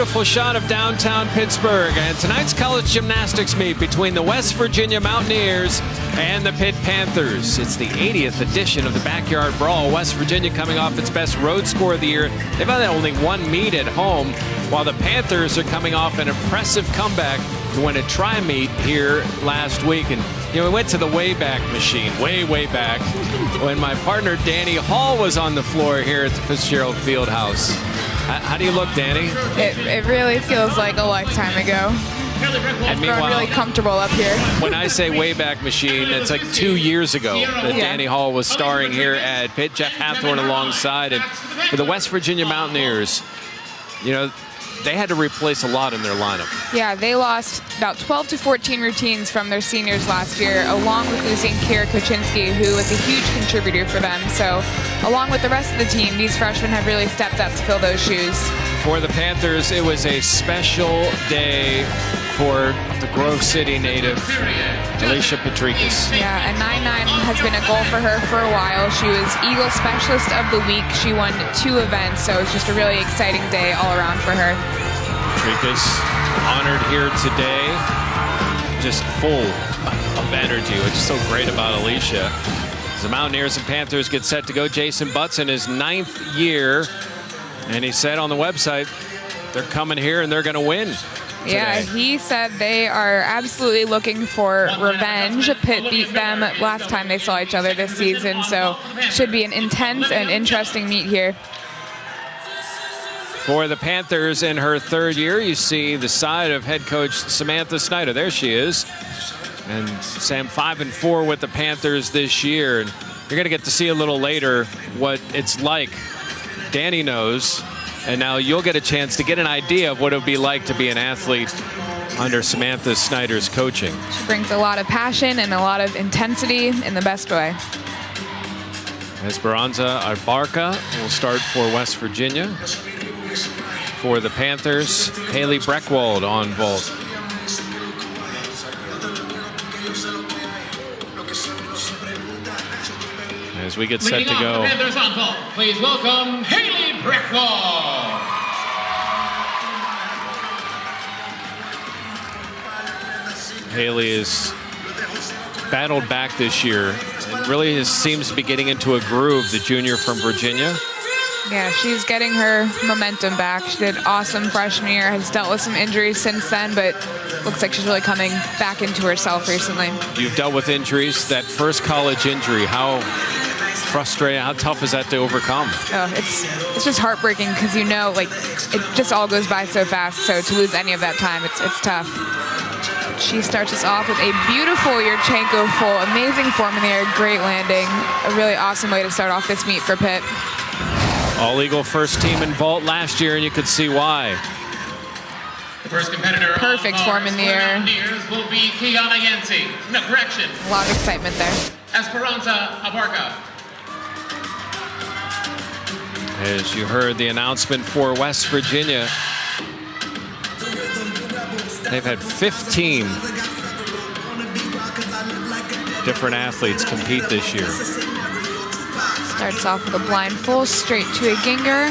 beautiful shot of downtown Pittsburgh and tonight's college gymnastics meet between the West Virginia Mountaineers and the Pitt Panthers. It's the 80th edition of the Backyard Brawl. West Virginia coming off its best road score of the year. They've had only one meet at home, while the Panthers are coming off an impressive comeback to win a tri-meet here last week. And you know, we went to the Wayback Machine, way back, when my partner Danny Hall was on the floor here at the Fitzgerald Fieldhouse. How do you look, Danny? It really feels like a lifetime ago. And meanwhile, really comfortable up here. When I say Wayback Machine, it's like 2 years ago that Danny Hall was starring here at Pitt. Jeff Hathorn alongside. And for the West Virginia Mountaineers, you know, they had to replace a lot in their lineup. Yeah, they lost about 12 to 14 routines from their seniors last year, along with losing Kira Koczynski, who was a huge contributor for them. So, along with the rest of the team, these freshmen have really stepped up to fill those shoes. For the Panthers, it was a special day for the Grove City native, Alicia Petrikis. Yeah, a 9-9 has been a goal for her for a while. She was Eagle Specialist of the Week. She won 2 events, so it's just a really exciting day all around for her. Petrikis honored here today, just full of energy, which is so great about Alicia. As the Mountaineers and Panthers get set to go, Jason Butts in his 9th year, and he said on the website, they're coming here and they're going to win. Today. Yeah, he said they are absolutely looking for revenge. Pitt beat them last time they saw each other this season, so should be an intense and interesting meet here. For the Panthers in her 3rd year, you see the side of head coach Samantha Snyder. There she is. And Sam 5-4 with the Panthers this year. And you're going to get to see a little later what it's like. Danny knows. And now you'll get a chance to get an idea of what it would be like to be an athlete under Samantha Snyder's coaching. She brings a lot of passion and a lot of intensity in the best way. Esperanza Abarca will start for West Virginia. For the Panthers, Haley Breckwald on vault. As we get set to go. Panthers on vault, please welcome Haley Breckwald. Haley has battled back this year and really seems to be getting into a groove, the junior from Virginia. Yeah, she's getting her momentum back. She did awesome freshman year, has dealt with some injuries since then, but looks like she's really coming back into herself recently. You've dealt with injuries. That first college injury, how frustrating, how tough is that to overcome? Oh, it's just heartbreaking because, you know, like, it just all goes by so fast. So to lose any of that time, it's tough. She starts us off with a beautiful Yurchenko full, amazing form in the air, great landing. A really awesome way to start off this meet for Pitt. All-Eagle first team in vault last year, and you could see why. The first competitor perfect form in the air. Will be Kiana Yancey. No, correction. A lot of excitement there. Esperanza Abarca. As you heard the announcement for West Virginia, they've had 15 different athletes compete this year. Starts off with a blind full, straight to a ginger.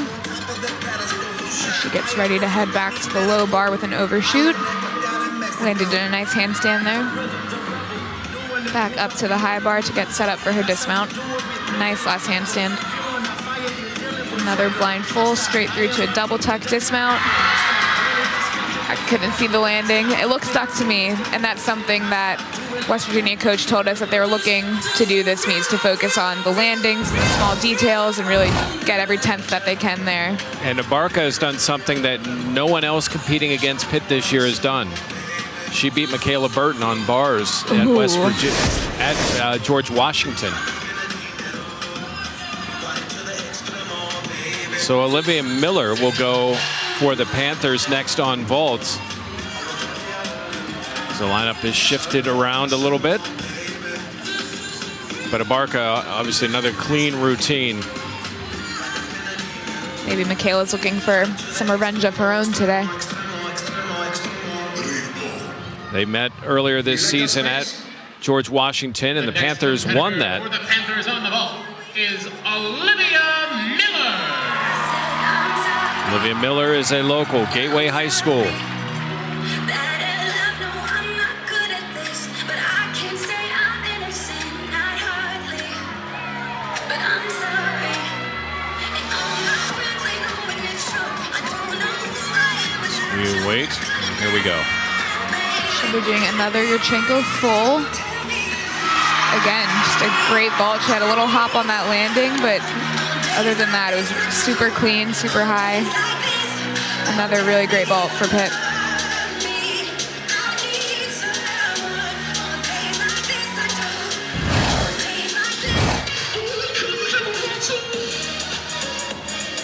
She gets ready to head back to the low bar with an overshoot. Landed in a nice handstand there. Back up to the high bar to get set up for her dismount. Nice last handstand. Another blind full, straight through to a double tuck dismount. I couldn't see the landing. It looked stuck to me, and that's something that West Virginia coach told us that they were looking to do this meet, to focus on the landings, the small details, and really get every 10th that they can there. And Abarca has done something that no one else competing against Pitt this year has done. She beat Michaela Burton on bars at West Virginia, at George Washington. So Olivia Miller will go for the Panthers next on vault. The lineup is shifted around a little bit. But Abarca, obviously another clean routine. Maybe Michaela's looking for some revenge of her own today. They met earlier this season at George Washington, and the Panthers won that. For the Panthers on the vault is Olivia Miller. Olivia Miller is a local, Gateway High School. We wait. Here we go. She'll be doing another Yurchenko full. Again, just a great vault. She had a little hop on that landing, but other than that, it was super clean, super high. Another really great vault for PITT.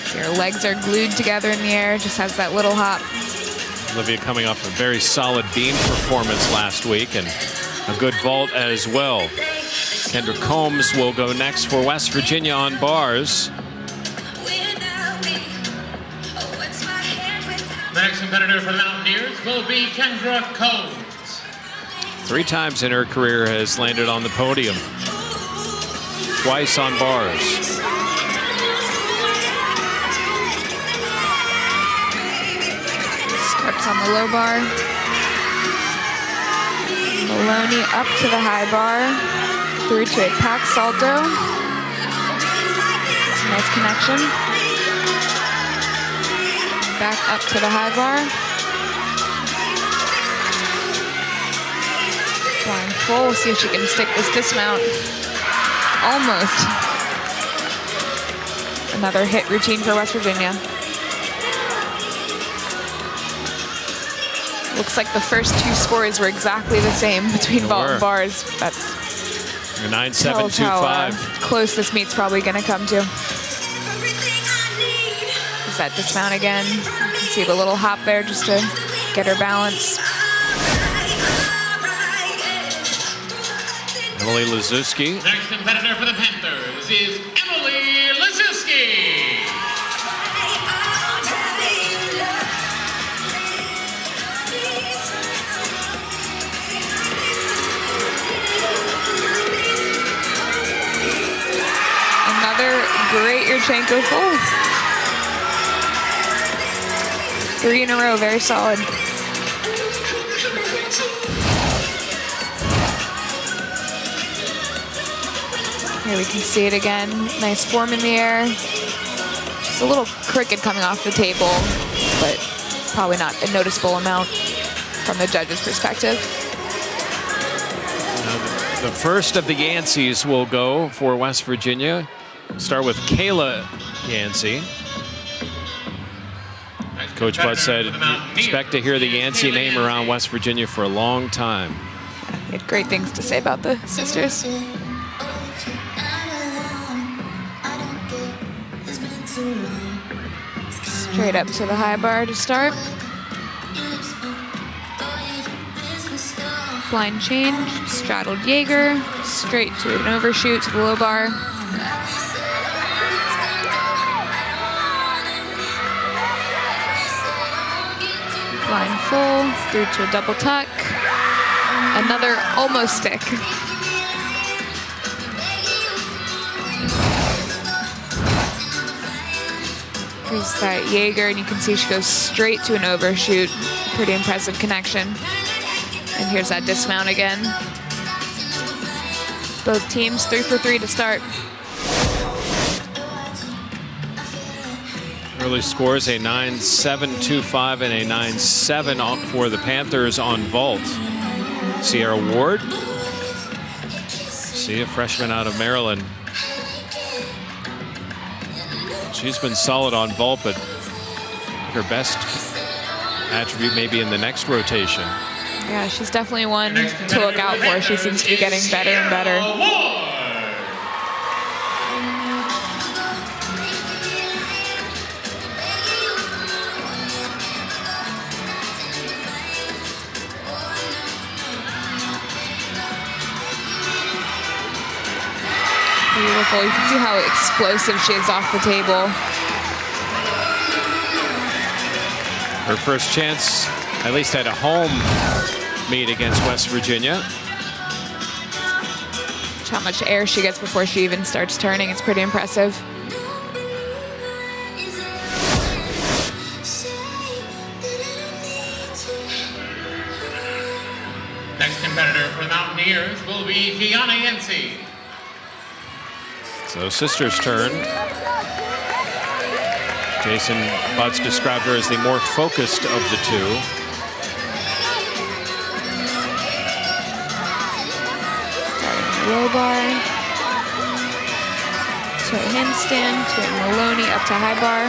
See, her legs are glued together in the air, just has that little hop. Olivia coming off a very solid beam performance last week and a good vault as well. Kendra Combs will go next for West Virginia on bars. The next competitor for the Mountaineers will be Kendra Combs. 3 times in her career has landed on the podium. Twice on bars. Starts on the low bar. Maloney up to the high bar. Through to a pack salto. Nice connection. Back up to the high bar. Flying full, see if she can stick this dismount. Almost. Another hit routine for West Virginia. Looks like the first 2 scores were exactly the same between vault and bars. That's 9.725. Close this meet's probably going to come to. Is that dismount again? You can see the little hop there just to get her balance. Emily Lazuski. Next competitor for the Panthers is Emily Lazuski. Another great Yurchenko full. 3 in a row, very solid. Here we can see it again. Nice form in the air. Just a little crooked coming off the table, but probably not a noticeable amount from the judge's perspective. The first of the Yanceys will go for West Virginia. Start with Kayla Yancey. Coach Butt said, expect to hear the Yancey name around West Virginia for a long time. He had great things to say about the sisters. Straight up to the high bar to start. Blind change, straddled Jaeger, straight to an overshoot to the low bar. Blind full, through to a double tuck. Another almost stick. Here's that Jaeger, and you can see she goes straight to an overshoot. Pretty impressive connection. And here's that dismount again. Both teams 3 for 3 to start. Early scores, a 9.725 and a 9.7 for the Panthers on vault. Sierra Ward, see a freshman out of Maryland. She's been solid on vault, but her best attribute may be in the next rotation. Yeah, she's definitely one to look out for. She seems to be getting better and better. Beautiful. You can see how explosive she is off the table. Her first chance, at least at a home meet against West Virginia. How much air she gets before she even starts turning. It's pretty impressive. competitor for the Mountaineers will be Kiana Yancey. So sister's turn. Jason Butts described her as the more focused of the two. Low bar. To a handstand, to a Maloney, up to high bar.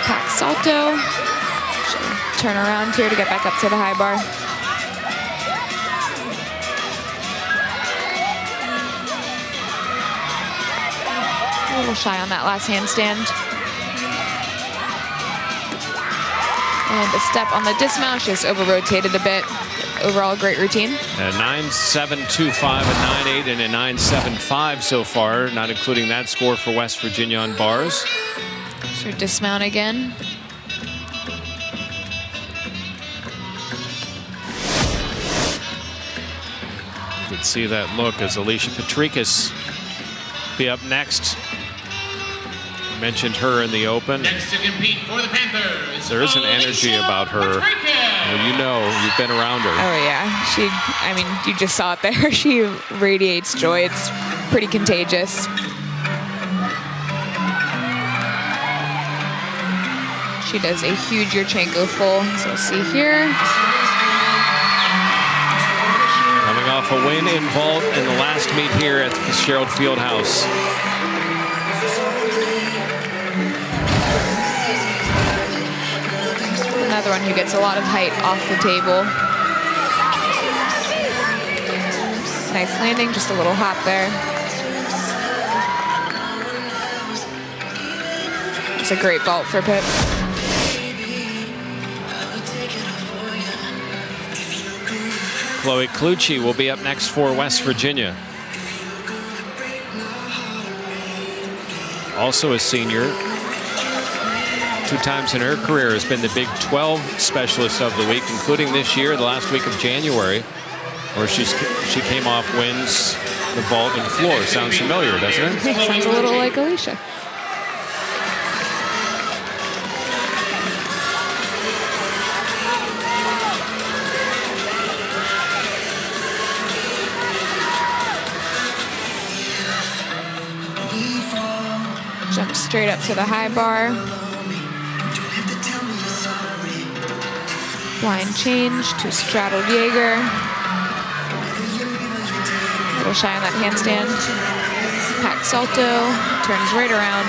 Pack salto. She'll turn around here to get back up to the high bar. A little shy on that last handstand. And a step on the dismount. She just over-rotated a bit. Overall, great routine. A 9.725, a 9.8, and a 9.75 so far, not including that score for West Virginia on bars. So dismount again. You can see that look as Alicia Petrikis be up next. Mentioned her in the open. Next to compete for the Panthers. There is an energy about her. Well, you know, you've been around her. Oh yeah, I mean, you just saw it there. She radiates joy. It's pretty contagious. She does a huge Yurchenko full. So we'll see here. Coming off a win in vault in the last meet here at the Fitzgerald Fieldhouse. Another one who gets a lot of height off the table. Nice landing, just a little hop there. It's a great vault for Pitt. Chloe Clucci will be up next for West Virginia. Also a senior. 2 times in her career has been the Big 12 specialist of the week, including this year, the last week of January, where she came off wins the vault and floor. Sounds familiar, doesn't it? Sounds a little like Alicia. Jump straight up to the high bar. Blind change to straddled Jaeger. A little shy on that handstand. Pack salto, turns right around.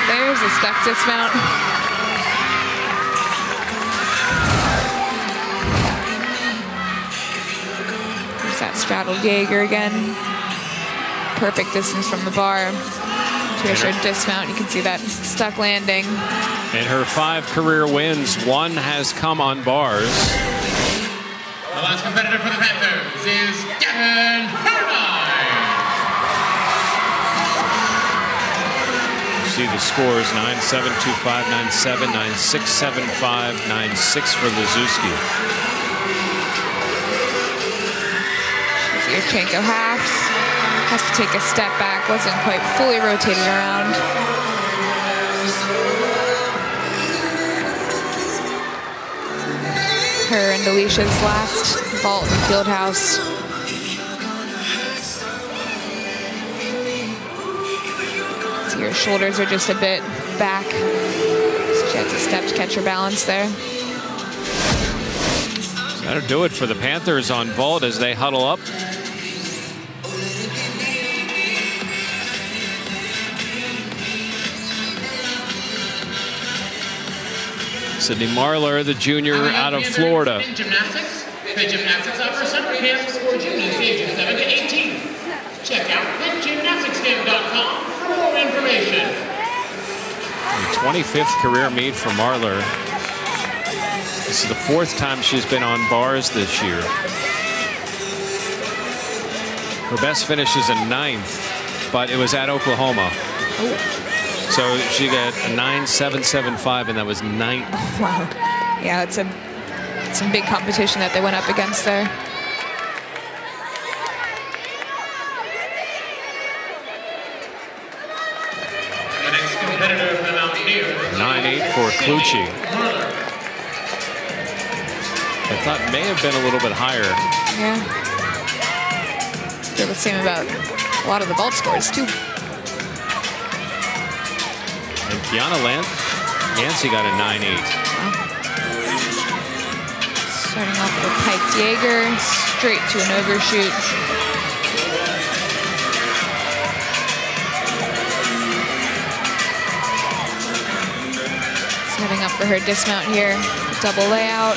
There's a step dismount. That straddled Jaeger again. Perfect distance from the bar. Here's her dismount. You can see that stuck landing. In her 5 career wins, 1 has come on bars. The last competitor for the Panthers is Devin Hermine. You see the scores: 9.725, 9.7, 9.675, 9.6 for Liszewski. Yurchenko halves. Has to take a step back. Wasn't quite fully rotated around. Her and Alicia's last vault in the Fieldhouse. See, her shoulders are just a bit back. So she had to step to catch her balance there. That'll do it for the Panthers on vault as they huddle up. Sydney Marlar, the junior out of Florida. In gymnastics, Pitt Gymnastics offers summer camps for juniors ages 7 to 18. Check out pittgymnasticscamp.com for more information. The 25th career meet for Marlar. This is the 4th time she's been on bars this year. Her best finish is a 9th, but it was at Oklahoma. Oh. So she got a 9.775, and that was 9th. Wow. Yeah, it's some big competition that they went up against there. 9-8 for Clucci. I thought may have been a little bit higher. Yeah. Feel the same about a lot of the vault scores too. And Kiana Yancey got a 9-8. Starting off with a piked Jaeger, straight to an overshoot. Setting up for her dismount here. Double layout.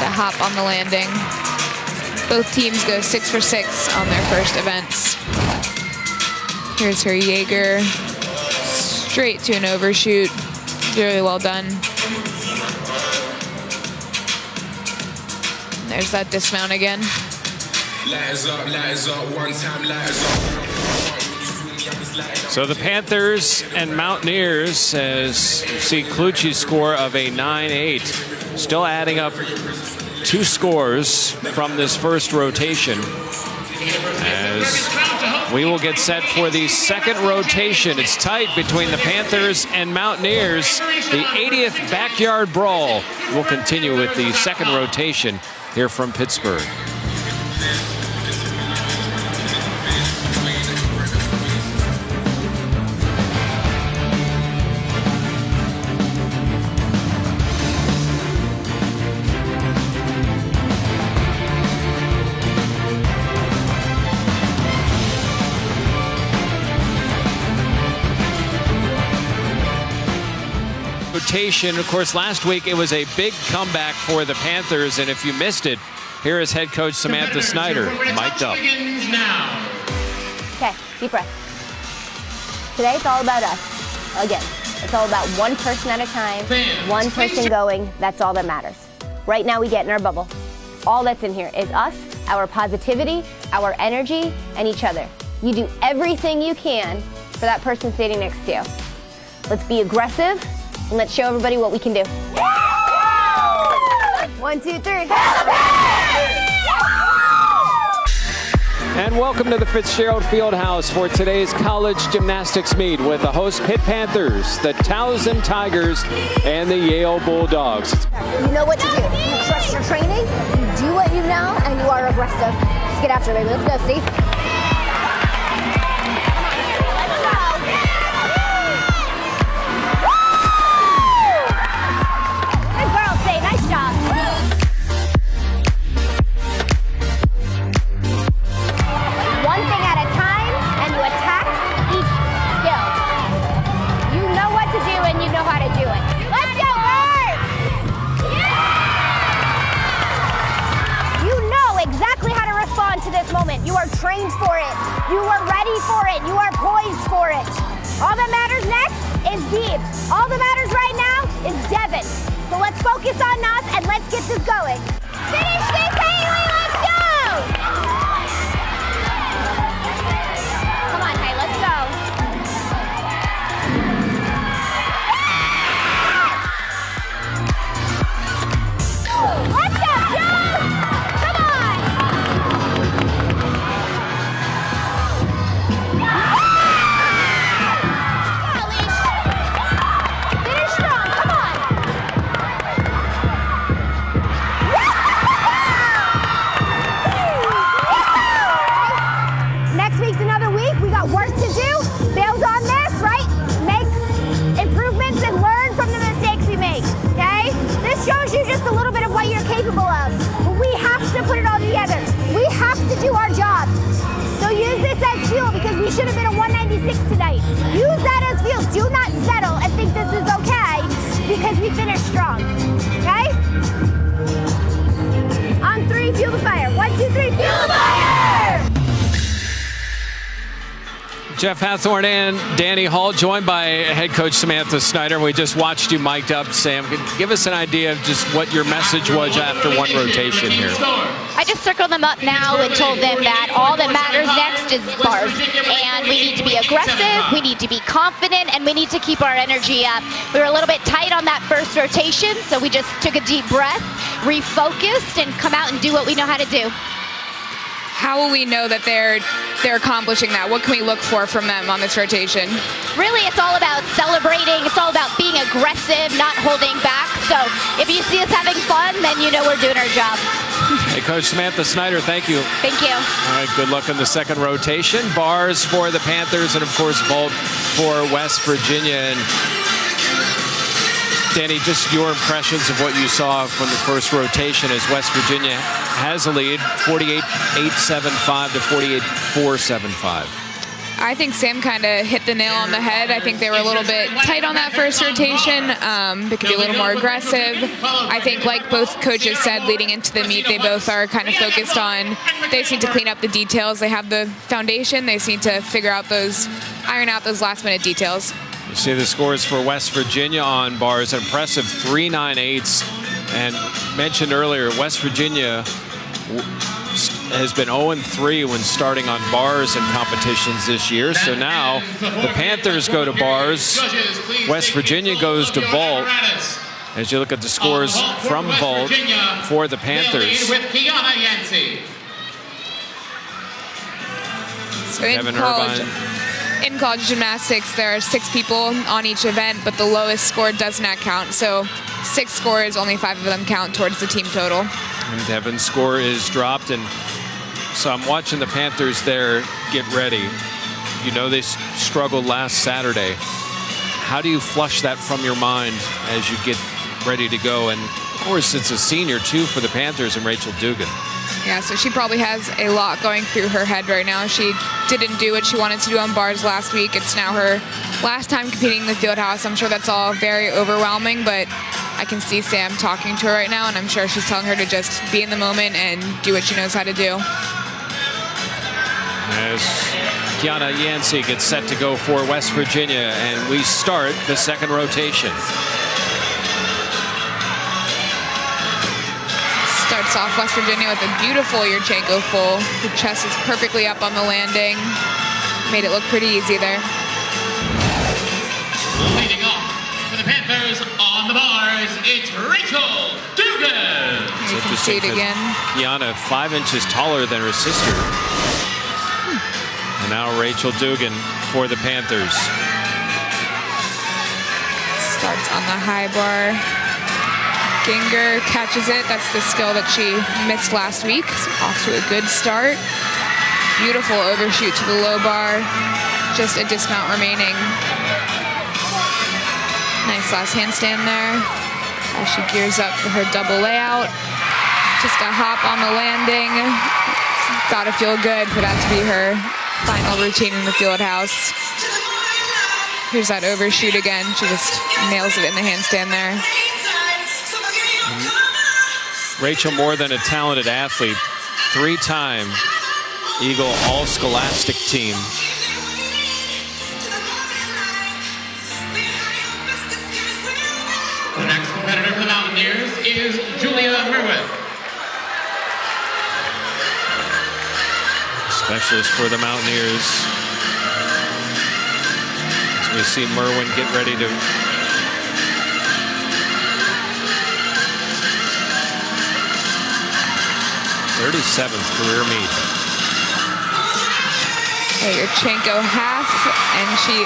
The hop on the landing. Both teams go 6 for 6 on their first events. Here's her Jaeger. Straight to an overshoot. Very well done. There's that dismount again. So the Panthers and Mountaineers, as you see Clucci's score of a 9-8, still adding up 2 scores from this first rotation. As we will get set for the second rotation. It's tight between the Panthers and Mountaineers. The 80th backyard brawl will continue with the second rotation here from Pittsburgh. Rotation. Of course, last week it was a big comeback for the Panthers, and if you missed it, here is head coach Samantha Snyder, mic'd up. Okay, deep breath. Today it's all about us. Again, it's all about one person at a time, one person going. That's all that matters. Right now we get in our bubble. All that's in here is us, our positivity, our energy, and each other. You do everything you can for that person sitting next to you. Let's be aggressive. And let's show everybody what we can do. 1, 2, 3. And welcome to the Fitzgerald Fieldhouse for today's college gymnastics meet with the host Pitt Panthers, the Towson Tigers, and the Yale Bulldogs. You know what to do. You trust your training, you do what you know, and you are aggressive. Let's get after it, baby. Let's go, Steve. You are trained for it. You are ready for it. You are poised for it. All that matters next is Deeb. All that matters right now is Devin. So let's focus on us and let's get this going. Finish this, Haley. Let's go. Come on, Haley. Let's go. Let's go, Joe. Come on. We should have been a 196 tonight. Use that as fuel. Do not settle and think this is okay because we finished strong. Okay? On 3, fuel the fire. 1, 2, 3, fuel the fire! Jeff Hathorn and Danny Hall, joined by head coach Samantha Snyder. We just watched you mic'd up, Sam. Give us an idea of just what your message was after one rotation here. I just circled them up now and told them that all that matters next is bars. And we need to be aggressive, we need to be confident, and we need to keep our energy up. We were a little bit tight on that first rotation, so we just took a deep breath, refocused, and come out and do what we know how to do. how will we know that they're accomplishing that? What can we look for from them on this rotation? Really, it's all about celebrating. It's all about being aggressive, not holding back. So if you see us having fun, then you know we're doing our job. Hey, Coach Samantha Snyder, thank you. Thank you. All right, good luck in the second rotation. Bars for the Panthers and, of course, vault for West Virginia. And Danny, just your impressions of what you saw from the first rotation as West Virginia has a lead, 48-8-7-5 to 48-4-7-5. I think Sam kind of hit the nail on the head. I think they were a little bit tight on that first rotation. They could be a little more aggressive. I think, like both coaches said leading into the meet, they both are kind of focused on, they just need to clean up the details. They have the foundation. They just need to figure out iron out those last minute details. You see the scores for West Virginia on bars, an impressive 3-9-8s. And mentioned earlier, West Virginia has been 0-3 when starting on bars in competitions this year. So now the Panthers go to bars. West Virginia goes to vault. As you look at the scores from vault for the Panthers. So in college gymnastics, there are 6 people on each event, but the lowest score does not count. So 6 scores, only 5 of them count towards the team total. And Devin's score is dropped, and so I'm watching the Panthers there get ready. You know they struggled last Saturday. How do you flush that from your mind as you get ready to go? And of course, it's a senior too for the Panthers and Rachel Dugan. Yeah, so she probably has a lot going through her head right now. She didn't do what she wanted to do on bars last week. It's now her last time competing in the Fieldhouse. I'm sure that's all very overwhelming, but I can see Sam talking to her right now, and I'm sure she's telling her to just be in the moment and do what she knows how to do. As Kiana Yancey gets set to go for West Virginia, and we start the second rotation. Starts off West Virginia with a beautiful Yurchenko full. The chest is perfectly up on the landing. Made it look pretty easy there. Leading off for the Panthers on the bars, it's Rachel Dugan. You can see it again. Kiana 5 inches taller than her sister. And now Rachel Dugan for the Panthers. Starts on the high bar. Ginger catches it. That's the skill that she missed last week. So off to a good start. Beautiful overshoot to the low bar. Just a dismount remaining. Nice last handstand there. As she gears up for her double layout. Just a hop on the landing. Gotta feel good for that to be her final routine in the Fieldhouse. Here's that overshoot again. She just nails it in the handstand there. Rachel, more than a talented athlete, 3-time Eagle All-Scholastic team. The next competitor for the Mountaineers is Julia Merwin. Specialist for the Mountaineers. As we see Merwin get ready to 37th career meet. Yurchenko half, and she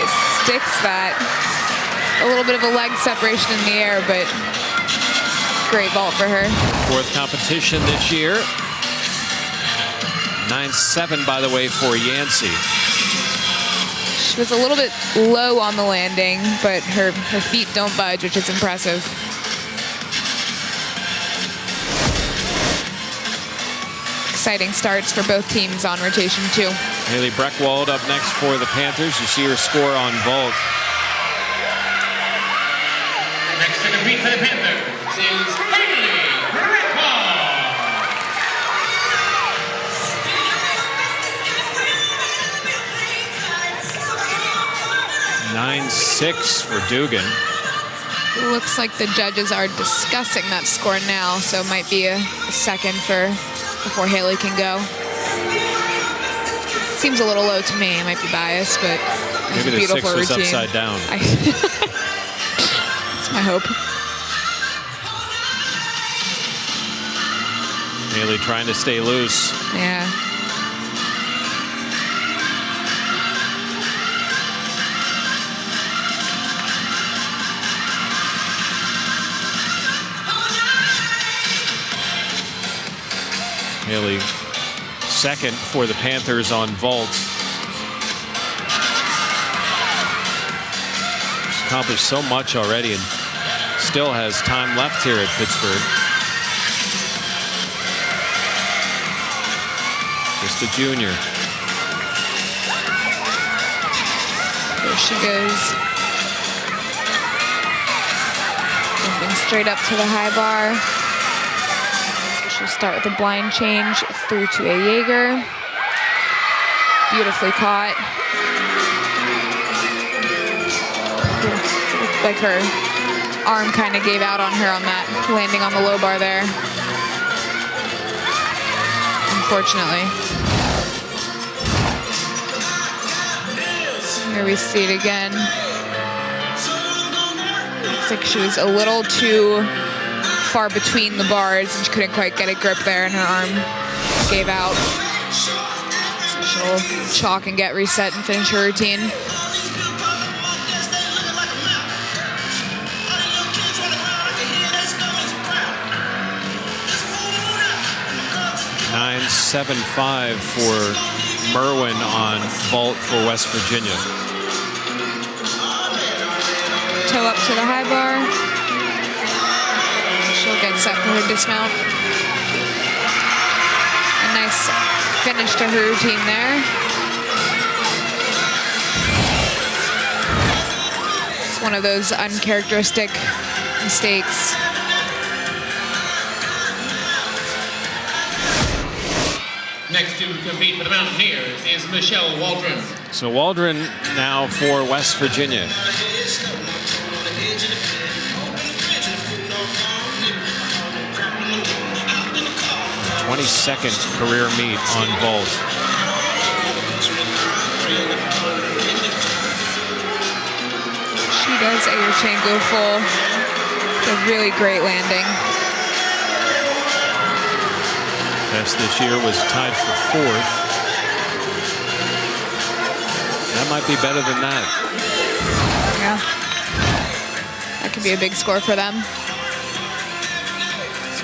sticks that. A little bit of a leg separation in the air, but great vault for her. 4th competition this year. 9-7, by the way, for Yancey. She was a little bit low on the landing, but her feet don't budge, which is impressive. Exciting starts for both teams on rotation 2. Haley Breckwald up next for the Panthers. You see her score on vault. Next to compete for the Panthers is Haley Breckwald. 9-6 for Dugan. Looks like the judges are discussing that score now, so it might be a second before Haley can go. Seems a little low to me. I might be biased, but it's maybe a beautiful the 6 was routine. upside down. That's my hope. Haley trying to stay loose. Yeah. Haley second for the Panthers on vault. She's accomplished so much already and still has time left here at Pittsburgh. Just a junior. There she goes. Jumping straight up to the high bar. She'll start with a blind change through to a Jaeger. Beautifully caught. Looked like her arm kind of gave out on her on that landing on the low bar there. Unfortunately. Here we see it again. Looks like she was a little too far between the bars and she couldn't quite get a grip there and her arm gave out. So she'll chalk and get reset and finish her routine. .975 for Merwin on vault for West Virginia. Toe up to the high bar. She'll get set for her dismount. A nice finish to her routine there. It's one of those uncharacteristic mistakes. Next to compete for the Mountaineers is Michelle Waldron. So Waldron now for West Virginia. 22nd career meet on vault. She does a Yurchenko full. It's a really great landing. Best this year was tied for 4th. That might be better than that. Yeah. That could be a big score for them.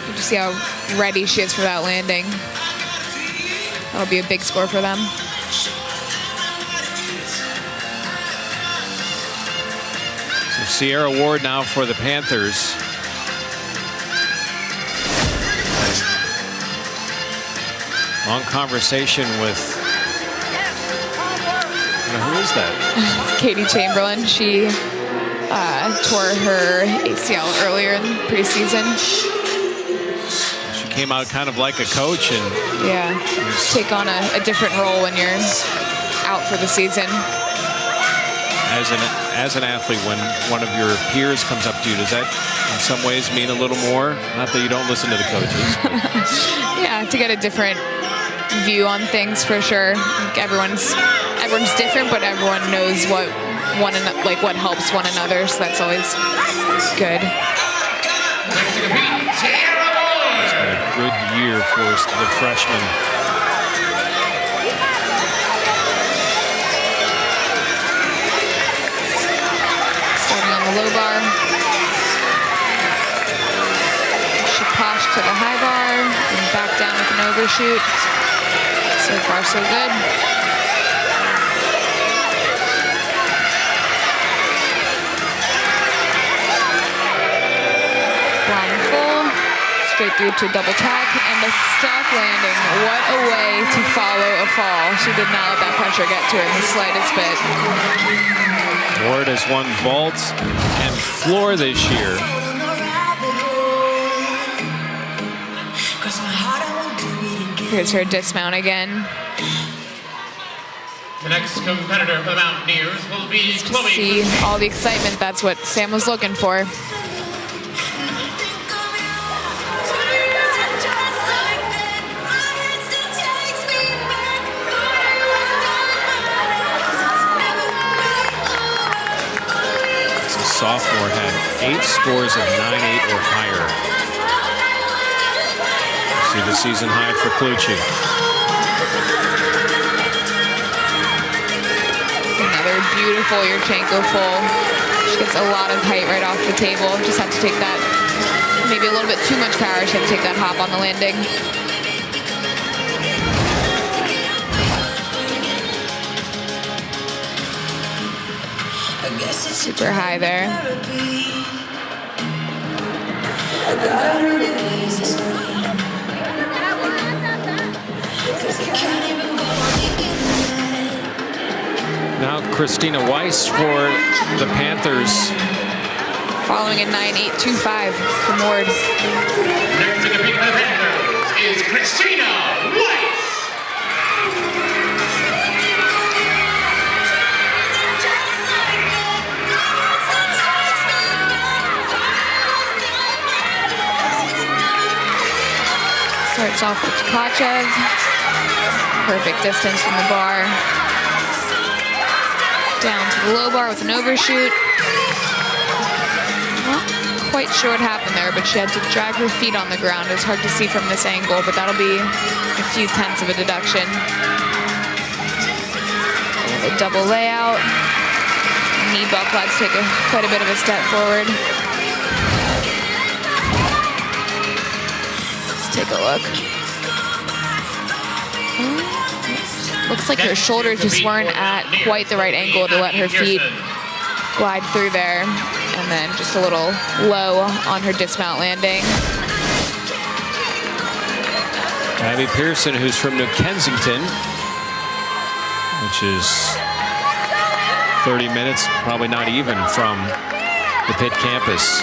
You see how ready she is for that landing. That'll be a big score for them. So Sierra Ward now for the Panthers. Long conversation with, who is that? Katie Chamberlain. She tore her ACL earlier in the preseason. She came out kind of like a coach and take on a different role when you're out for the season. As an athlete, when one of your peers comes up to you, does that in some ways mean a little more? Not that you don't listen to the coaches. Yeah, to get a different view on things for sure. Everyone's different, but everyone knows what what helps one another, so that's always good. It's been a good year for the freshmen. Starting on the low bar. She poshed to the high bar and back down with an overshoot. So far, so good. Blind full, straight through to double tack, and a stock landing. What a way to follow a fall. She did not let that pressure get to her in the slightest bit. Ward has won vault and floor this year. Here's her dismount again. The next competitor for the Mountaineers will be Chloe. See all the excitement. That's what Sam was looking for. It's a sophomore, had 8 scores of 9.8 or higher. See the season high for Kluchi. Another beautiful Yurchenko full. She gets a lot of height right off the table. Just had to take that, maybe a little bit too much power. She had to take that hop on the landing. Super high there. Now Christina Weiss for the Panthers. Following a 9.825 from Ward. Next to compete for the Panthers is Christina Weiss. Starts off with Tkachev. Perfect distance from the bar. Down to the low bar with an overshoot. Not quite sure what happened there, but she had to drag her feet on the ground. It's hard to see from this angle, but that'll be a few tenths of a deduction. A double layout. Knee buckles take quite a bit of a step forward. Take a look. Looks like her shoulders just weren't at quite the right angle to let her feet glide through there. And then just a little low on her dismount landing. Abby Pearson, who's from New Kensington, which is 30 minutes, probably not even from the Pitt campus.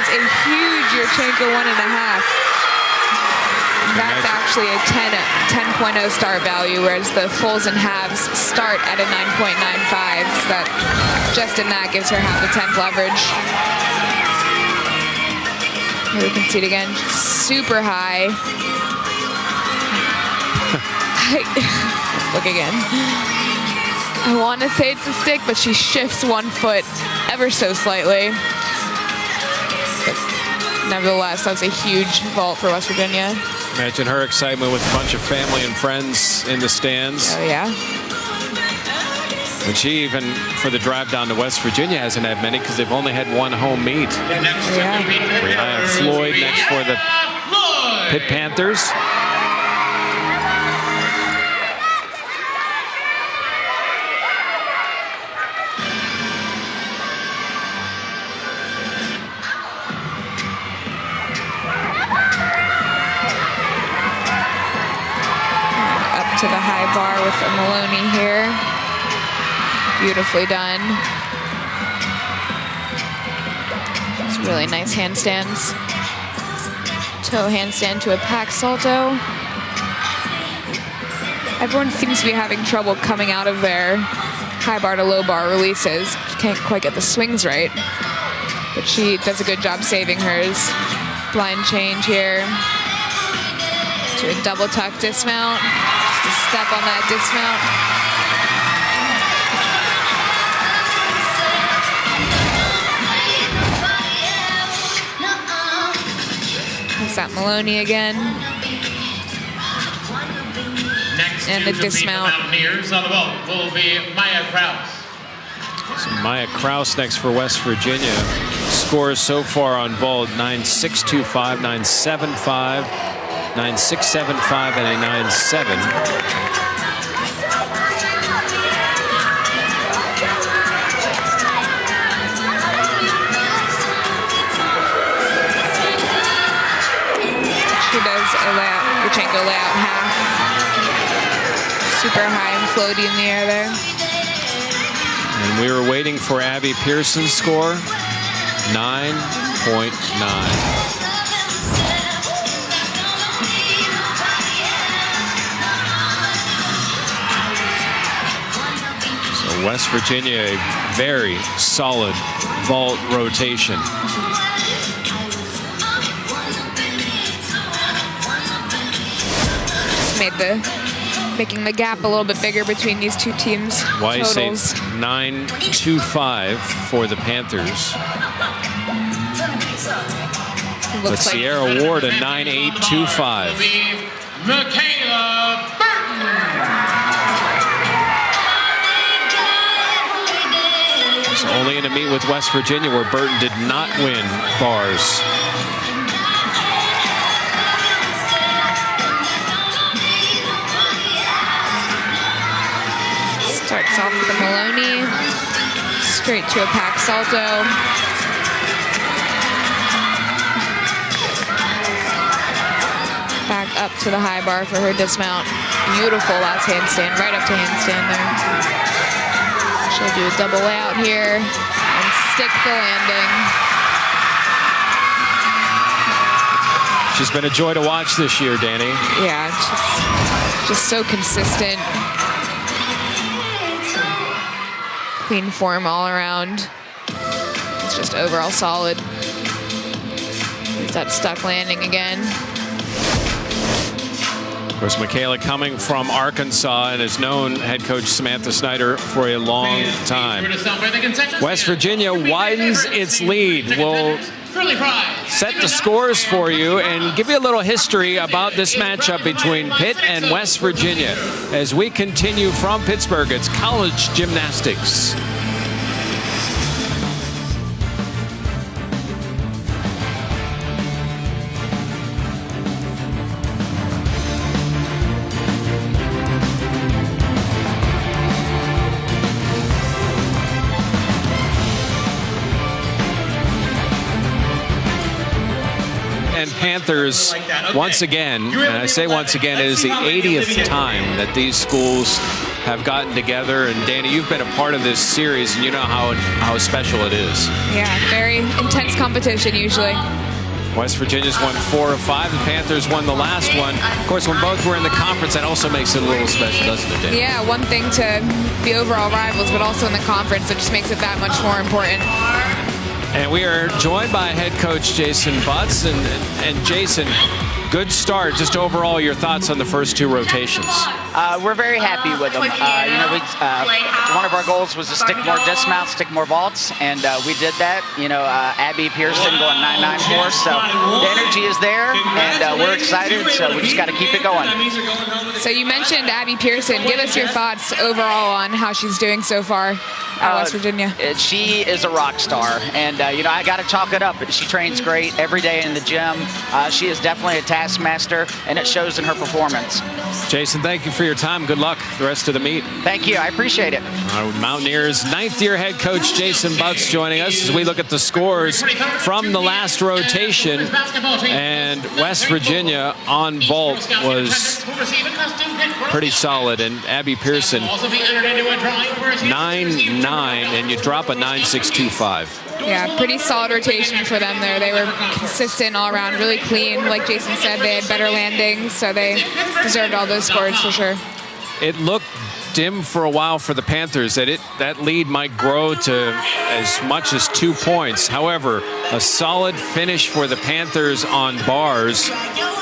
A huge Yurchenko 1.5. That's actually a 10.0 start value, whereas the fulls and halves start at a 9.95. So that just in that gives her half a 10th leverage. Here we can see it again, super high. Look again. I want to say it's a stick, but she shifts one foot ever so slightly. Nevertheless, that was a huge vault for West Virginia. Imagine her excitement with a bunch of family and friends in the stands. Oh, yeah. And she, even for the drive down to West Virginia, hasn't had many because they've only had one home meet. Yeah. Brianna Floyd next for the Pitt Panthers. To the high bar with a Maloney here. Beautifully done. It's really nice handstands. Toe handstand to a pack salto. Everyone seems to be having trouble coming out of their high bar to low bar releases. She can't quite get the swings right, but she does a good job saving hers. Blind change here to a double tuck dismount. Step on that dismount. Is that Maloney again? Next and the dismount. Mountaineers on the vault will be Maya Kraus. So Maya Kraus next for West Virginia. Scores so far on vault 9.625, 9.75, 9.675, and a 9.7. She does a layout, Yurchenko layout half. Super high and floaty in the air there. And we were waiting for Abby Pearson's score, 9.9. West Virginia, a very solid vault rotation. Making the gap a little bit bigger between these two teams. Weiss Totals. 9.25 for the Panthers. But Sierra Ward a 9.825. Michaela Burton. Only in a meet with West Virginia where Burton did not win bars. Starts off with a Maloney, straight to a pack salto. Back up to the high bar for her dismount. Beautiful last handstand, right up to handstand there. She'll do a double layout here and stick the landing. She's been a joy to watch this year, Danny. Yeah, just so consistent. Clean form all around. It's just overall solid. There's that stuck landing again. Of course, Michaela coming from Arkansas and has known head coach Samantha Snyder for a long time. West Virginia widens its lead. We'll set the scores for you and give you a little history about this matchup between Pitt and West Virginia as we continue from Pittsburgh. It's college gymnastics. Panthers, once again, and I say once again, it is the 80th time that these schools have gotten together. And Danny, you've been a part of this series, and you know how special it is. Yeah, very intense competition usually. West Virginia's won 4 of 5. The Panthers won the last one. Of course, when both were in the conference, that also makes it a little special, doesn't it, Danny? Yeah, one thing to be overall rivals, but also in the conference, it just makes it that much more important. And we are joined by head coach Jason Butts. And Jason, good start. Just overall, your thoughts on the first 2 rotations? We're very happy with them. One of our goals was to stick more dismounts, stick more vaults, and we did that. Abby Pearson going 9.94, so the energy is there, and we're excited, so we just got to keep it going. So you mentioned Abby Pearson. Give us your thoughts overall on how she's doing so far at West Virginia. She is a rock star, and I got to chalk it up. She trains great every day in the gym. She is definitely a taskmaster, and it shows in her performance. Jason, thank you for your time. Good luck the rest of the meet. Thank you. I appreciate it. Our Mountaineers' 9th-year head coach Jason Butts joining us as we look at the scores from the last rotation. And West Virginia on vault was pretty solid, and Abby Pearson 9.9, and you drop a 9.625. Yeah, pretty solid rotation for them there. They were consistent all around, really clean. Like Jason said, they had better landings, so they deserved all those scores for sure. It looked dim for a while for the Panthers, that lead might grow to as much as 2 points. However, a solid finish for the Panthers on bars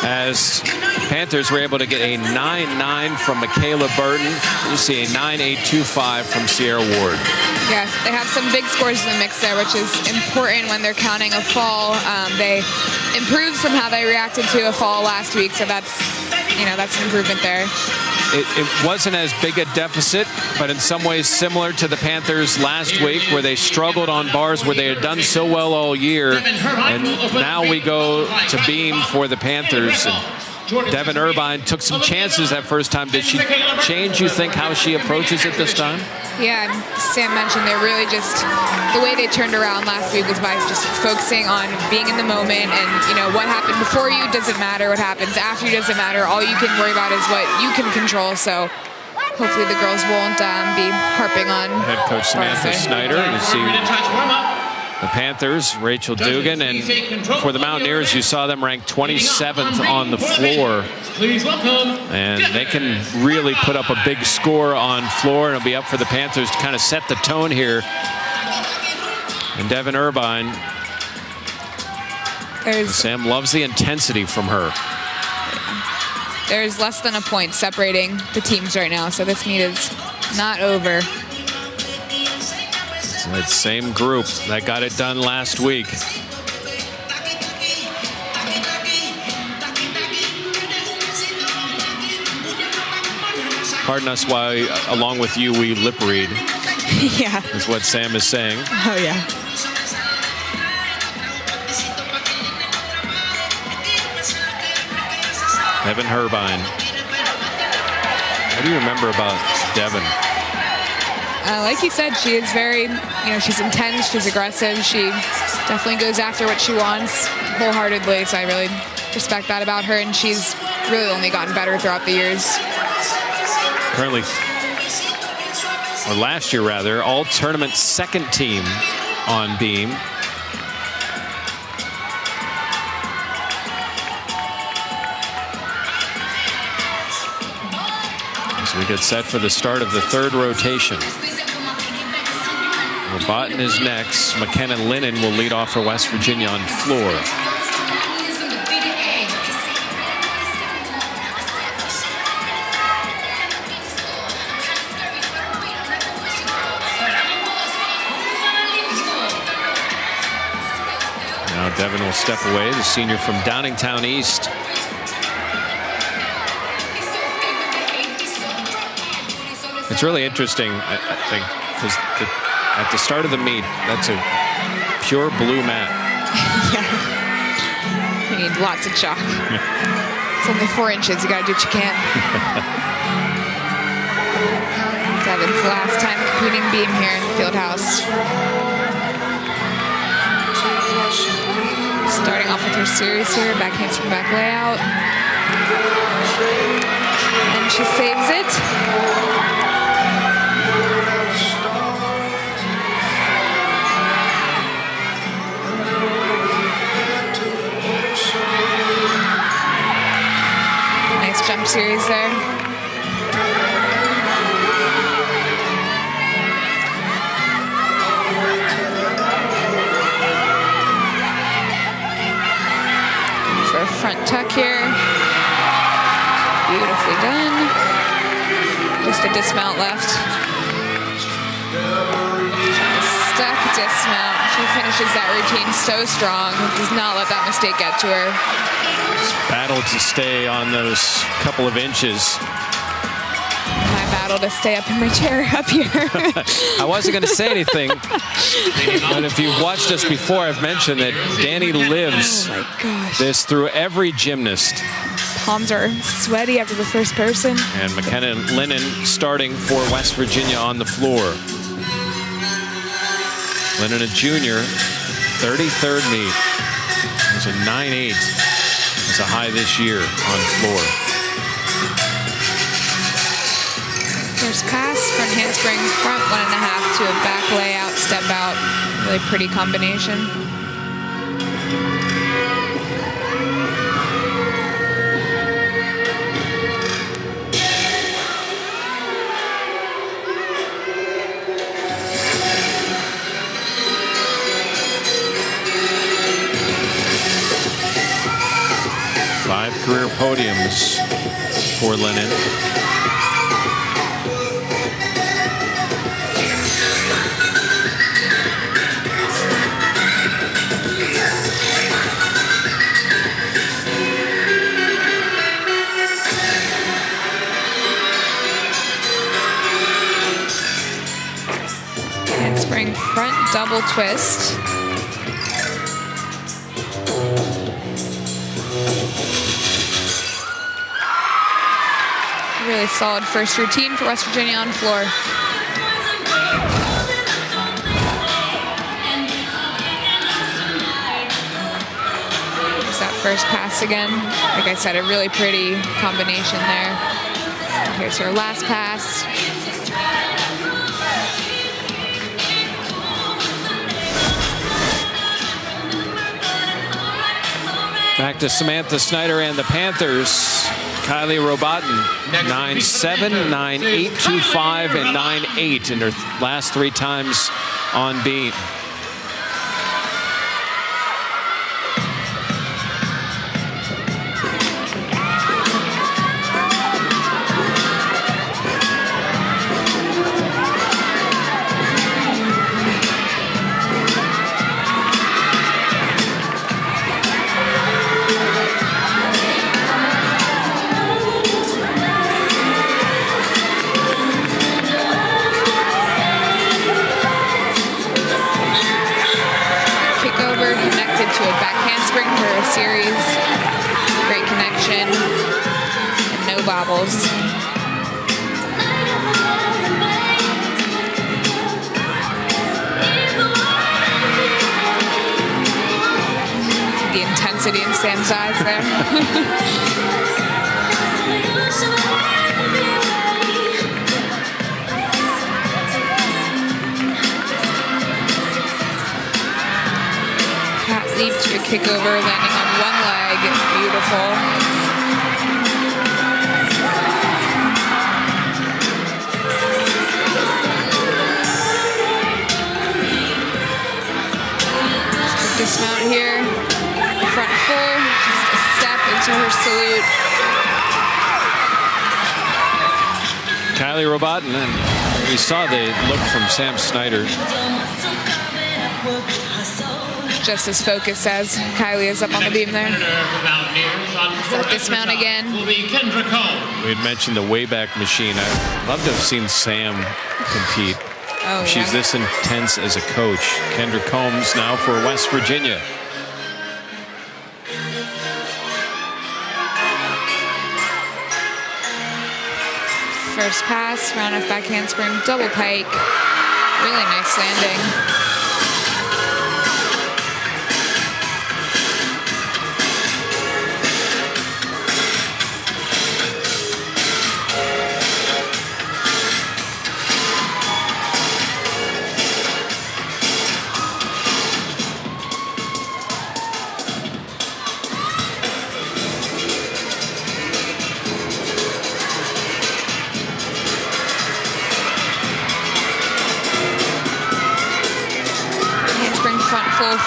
as Panthers were able to get a 9.9 from Michaela Burton. You see a 9.825 from Sierra Ward. Yes, they have some big scores in the mix there, which is important when they're counting a fall. They improved from how they reacted to a fall last week, so that's an improvement there. It wasn't as big a deficit, but in some ways similar to the Panthers last week, where they struggled on bars where they had done so well all year. And now we go to beam for the Panthers. And Devin Irvine took some chances that first time. Did she change, you think, how she approaches it this time? Yeah, Sam mentioned they're really just, the way they turned around last week was by just focusing on being in the moment, and what happened before you doesn't matter, what happens after you doesn't matter. All you can worry about is what you can control, so hopefully the girls won't be harping on head coach Samantha Snyder. You see the Panthers, Rachel Dugan, and for the Mountaineers, you saw them ranked 27th on the floor. And they can really put up a big score on floor, and it'll be up for the Panthers to kind of set the tone here. And Devin Irvine, Sam loves the intensity from her. There's less than a point separating the teams right now, so this meet is not over. That same group that got it done last week. Pardon us while, along with you, we lip read. Yeah. Is what Sam is saying. Oh, yeah. Devin Irvine. What do you remember about Devin? Like you said, she is very, she's intense, she's aggressive, she definitely goes after what she wants wholeheartedly, so I really respect that about her, and she's really only gotten better throughout the years. Currently, or last year rather, all tournament second team on beam. As we get set for the start of the third rotation. Robotin is next. McKenna Lennon will lead off for West Virginia on floor. Now Devin will step away, the senior from Downingtown East. It's really interesting, I think, because at the start of the meet, that's a pure blue mat. Yeah. You need lots of chalk. It's only 4 inches. You got to do what you can. Devin's last time competing beam here in the field house. Starting off with her series here, back handspring back layout. And she saves it. Nice jump series there. For a front tuck here. Beautifully done. Just a dismount left. Stuck dismount. She finishes that routine so strong. Does not let that mistake get to her. Just battled to stay on those couple of inches. My battle to stay up in my chair up here. I wasn't going to say anything, but if you've watched us before, I've mentioned that Danny lives this through every gymnast. Palms are sweaty after the first person. And McKenna Lennon starting for West Virginia on the floor. Lennon, a junior, 33rd meet. It's a 9.8. It's a high this year on floor. First pass, front handspring, front 1.5 to a back layout, step out. Really pretty combination. Career podiums for Lennon. Handspring front double twist. Really solid first routine for West Virginia on floor. There's that first pass again. Like I said, a really pretty combination there. Here's her last pass. Back to Samantha Snyder and the Panthers. Kylie Robotin, 9.7, 9.825, and 9.8 in her last 3 times on beam. To a back handspring for a series. Great connection. And no bobbles. intensity in Sam's eyes there. Cat leap to a kick over, landing on one leg. Beautiful. Dismount here, front full, just a step into her salute. Kylie Robotin, and we saw the look from Sam Snyder. Just as focused as Kylie is up on the beam there. So dismount again. We had mentioned the Wayback Machine. I'd love to have seen Sam compete. Oh, She's this intense as a coach. Kendra Combs now for West Virginia. First pass, round off back handspring, double pike. Really nice landing.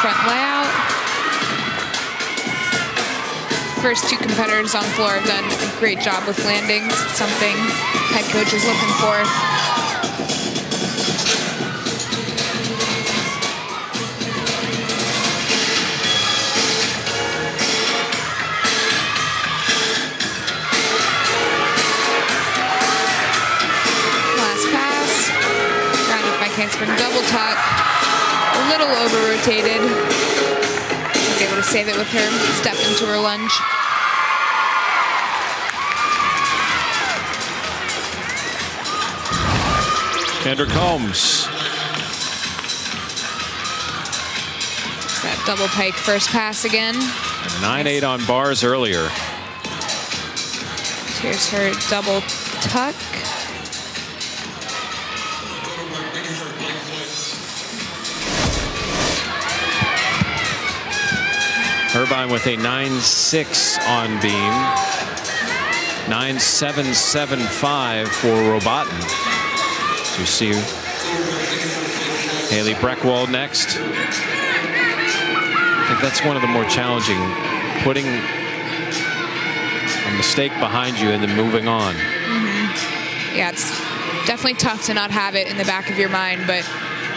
Front layout. First two competitors on floor have done a great job with landings, something head coach is looking for. Last pass, round of back handspring double tuck. A little over-rotated. Was able to save it with her step into her lunge. Kendra Combs. It's that double pike first pass again. 9-8 on bars earlier. Here's her double tuck. Irvine with a 9.6 on beam. 9.775 for Robotin. So you see Haley Breckwald next. I think that's one of the more challenging, putting a mistake behind you and then moving on. Yeah, it's definitely tough to not have it in the back of your mind, but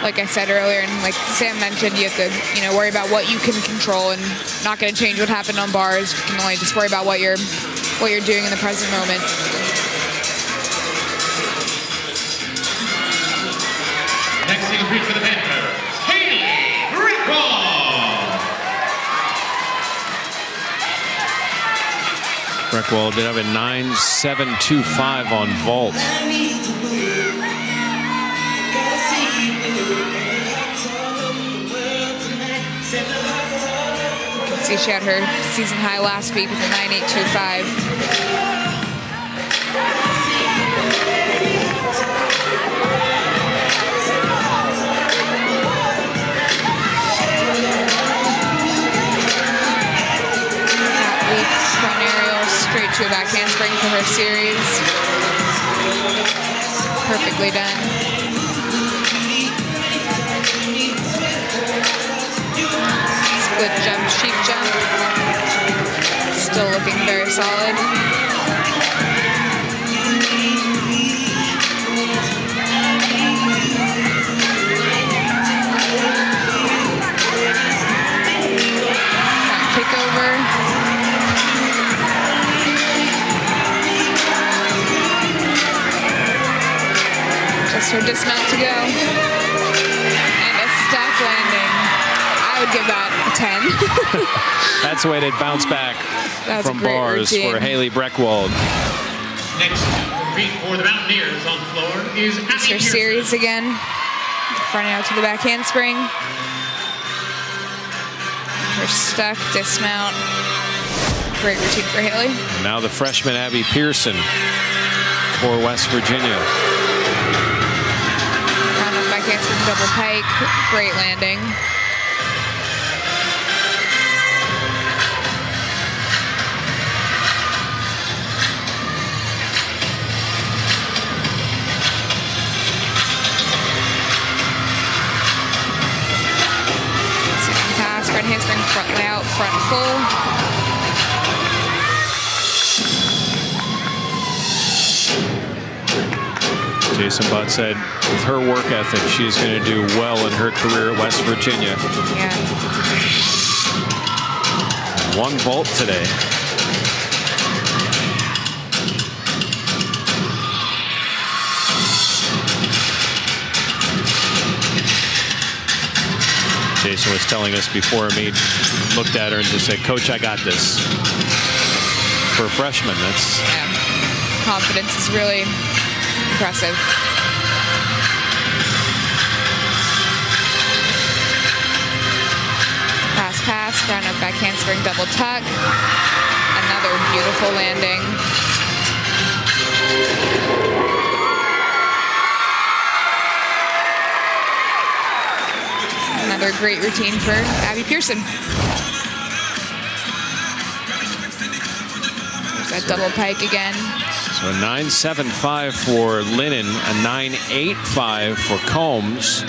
like I said earlier, and like Sam mentioned, you have to, worry about what you can control, and not going to change what happened on bars. You can only just worry about what you're doing in the present moment. Next to compete for the Panther, Haley Breckwald. Breckwald did have a 9.725 on vault. See, she had her season high last week with a 9.825. Front aerial straight to a back handspring for her series. Perfectly done. Split jump, sheep jump. Still looking very solid. Front kick over. Just her dismount to go. And a stack landing. I would give that a 10. That's the way they bounce back from bars routine for Haley Breckwald. Next compete for the Mountaineers on floor is It's her series again. Front out to the back handspring. her stuck, dismount. Great routine for Haley. And now the freshman Abby Pearson for West Virginia. Round up back handspring double pike. Great landing. Pass, front handspring, front layout, front full. Jason Butt said with her work ethic, she's going to do well in her career at West Virginia. Yeah. 1 vault today. Jason was telling us before a meet, looked at her and just said, "Coach, I got this." For a freshman, that's... Yeah. Confidence is really impressive. Pass, round up back handspring double tuck. Another beautiful landing. Another great routine for Abby Pearson. There's that double pike again. So a 9.75 for Lennon, a 9.85 for Combs.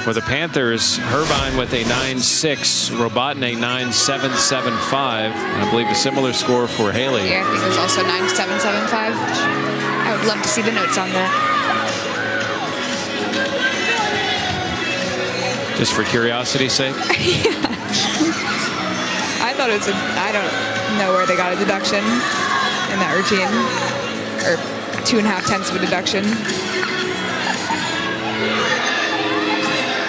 For the Panthers, Herbine with a 9.6, Robotin a 9.775, and I believe a similar score for Haley. Yeah, I think it was also 9.775. I would love to see the notes on that. Just for curiosity's sake? Yeah. I thought it was I don't know where they got a deduction in that routine. Or 2.5 tenths of a deduction.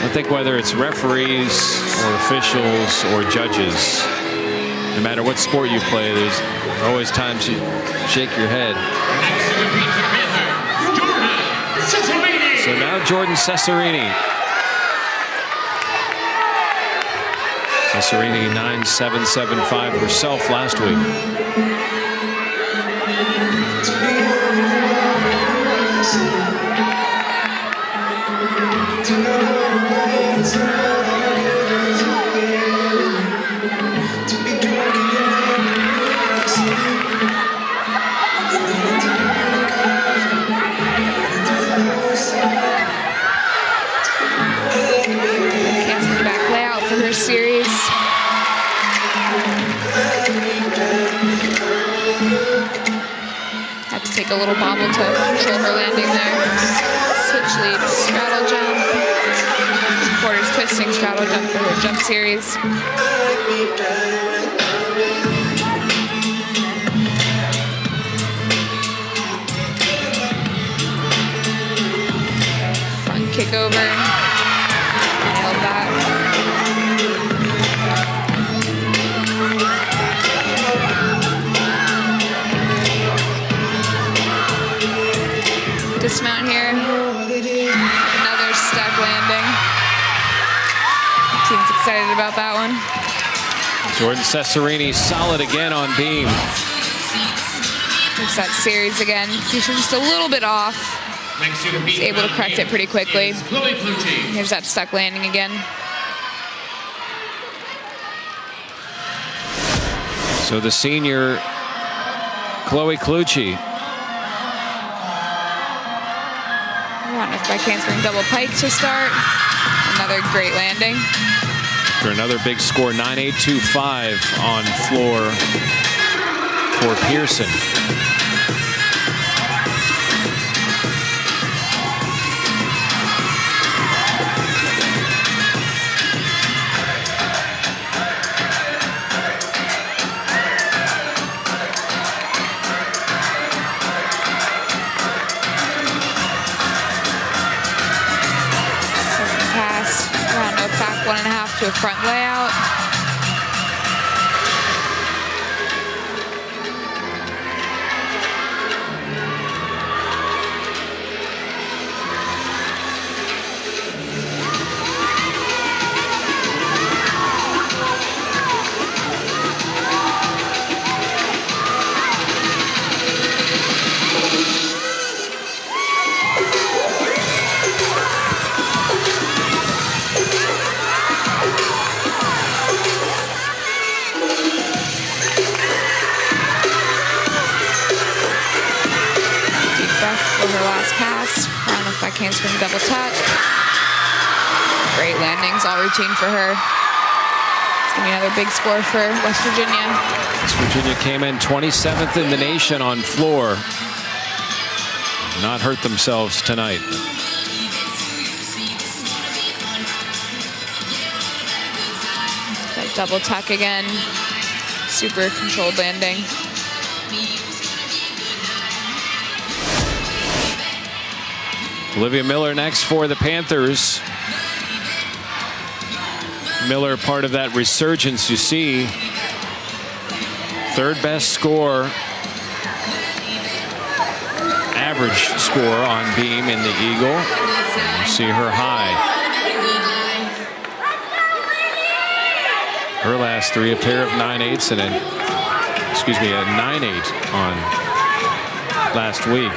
I think whether it's referees or officials or judges, no matter what sport you play, there's always times you shake your head. So now Jordan Cesarini. Cesarini 9.775 herself last week. Back layout for her series. Had to take a little bobble to control her landing there. Switch leap, straddle jump. Quarters twisting, straddle jump for her jump series. Front kick over. Nailed that. Dismount here. Another stuck landing. Team's excited about that one. Jordan Cesarini solid again on beam. There's that series again. She's just a little bit off. She's able to correct it pretty quickly. Here's that stuck landing again. So the senior Chloe Clucci. Back handspring double pike to start. Another great landing. For another big score, 9.825 on floor for Pearson. Round up back 1.5 to a front layout. handspring double tuck. Great landings, all routine for her. It's going to be another big score for West Virginia. West Virginia came in 27th in the nation on floor. Not hurt themselves tonight. That double tuck again. Super controlled landing. Olivia Miller next for the Panthers. Miller part of that resurgence you see. Third best score, average score on beam in the Eagle. You see her high. Her last three, a pair of 9.8s and a 9.8 on last week.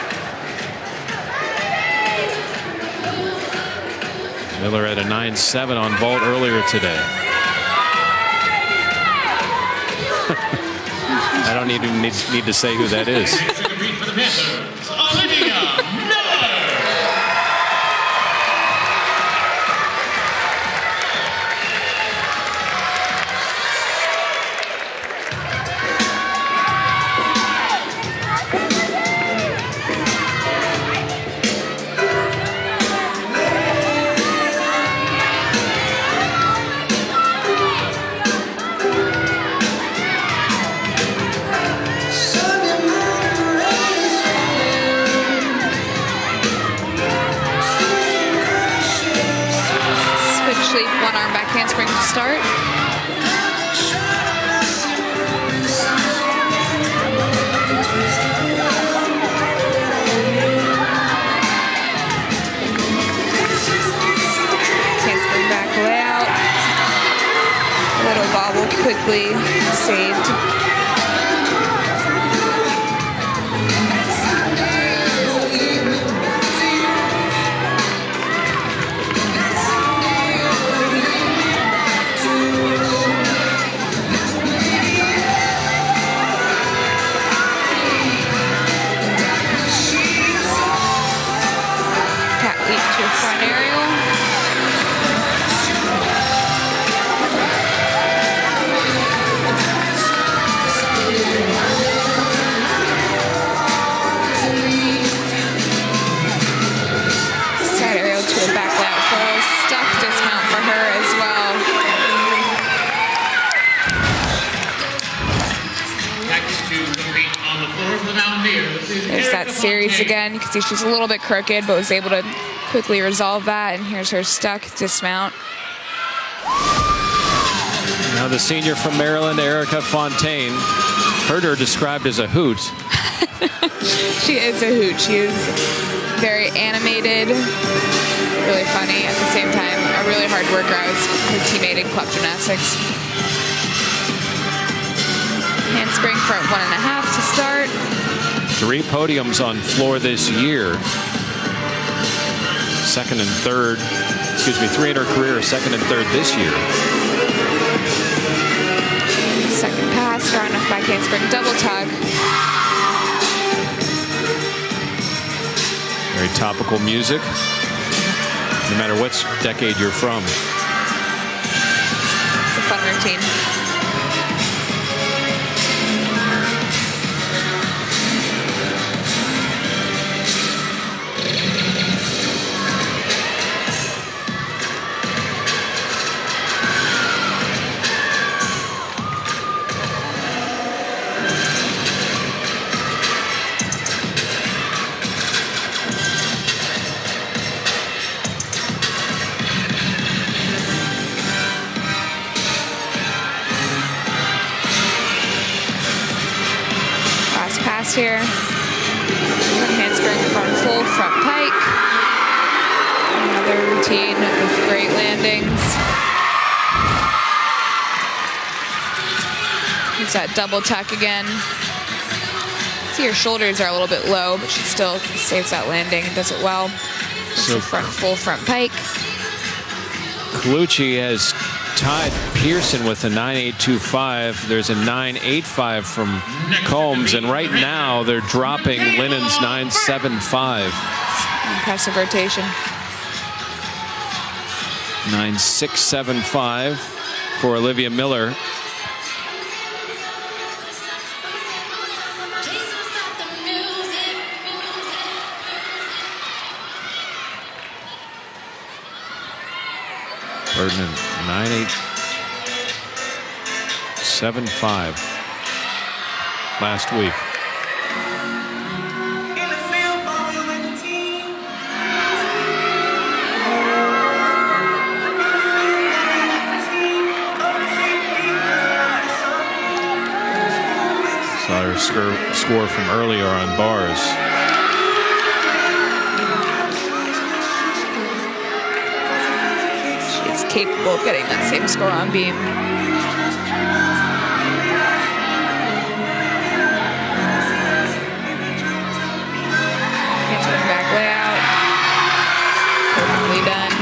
Miller at a 9.7 on vault earlier today. I don't even need to say who that is. One arm back handspring to start. Handspring back layout. Little bobble quickly saved. Front aerial. Side aerial to a back layout full. Stuck dismount for her as well. Next to compete on the floor of the Mountaineers. There's that series again. You can see she's a little bit crooked, but was able to quickly resolve that. And here's her stuck dismount. Now the senior from Maryland, Erica Fontaine. Heard her described as a hoot. She is a hoot. She is very animated, really funny at the same time. A really hard worker. I was her teammate in club gymnastics. Handspring front 1.5 to start. 3 podiums on floor this year. Second and third, 3 in her career, second and third this year. Second pass, strong enough back handspring double tuck. Very topical music, no matter what decade you're from. It's a fun routine. Here. Handspring front full, front pike. Another routine with great landings. Use that double tuck again. See her shoulders are a little bit low, but she still saves that landing and does it well. So front full, front pike. Colucci has tied Pearson with a 9.825. There's a 9.85 from Combs, and right now they're dropping Lennon's 9.75. Impressive rotation. 9.675 for Olivia Miller. Ferdinand 9.875 last week. Saw her score from earlier on bars. She's capable of getting that same score on beam. Handspring back layout. Perfectly done.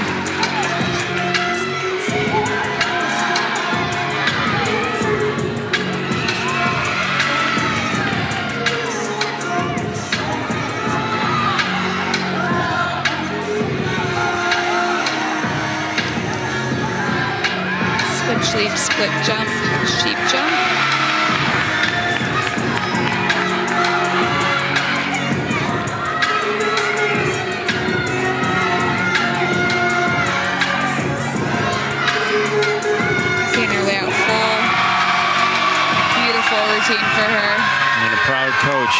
Leap, split jump, sheep jump. Seeing her layout full. Beautiful routine for her. And a proud coach.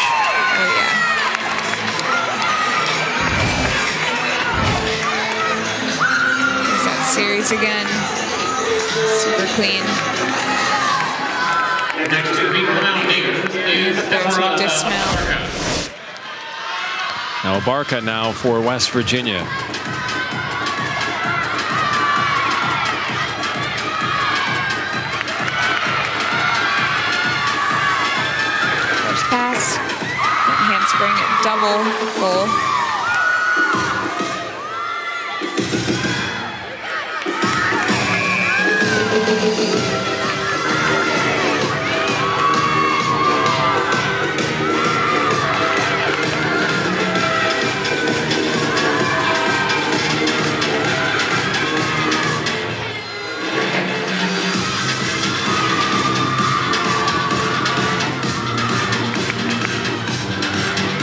Oh yeah. There's that series again. Super clean. Next to be Beautiful dismount. Now Abarca now for West Virginia. First pass. Handspring double full.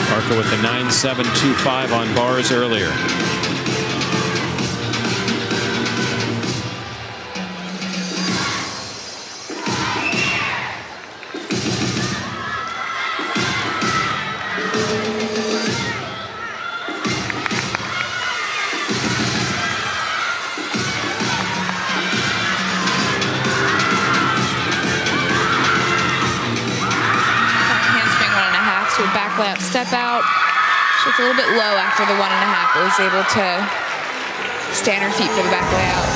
Barca with the 9.725 on bars earlier. Back layout step out. She was a little bit low after the 1.5, but was able to stay on her feet for the back layout.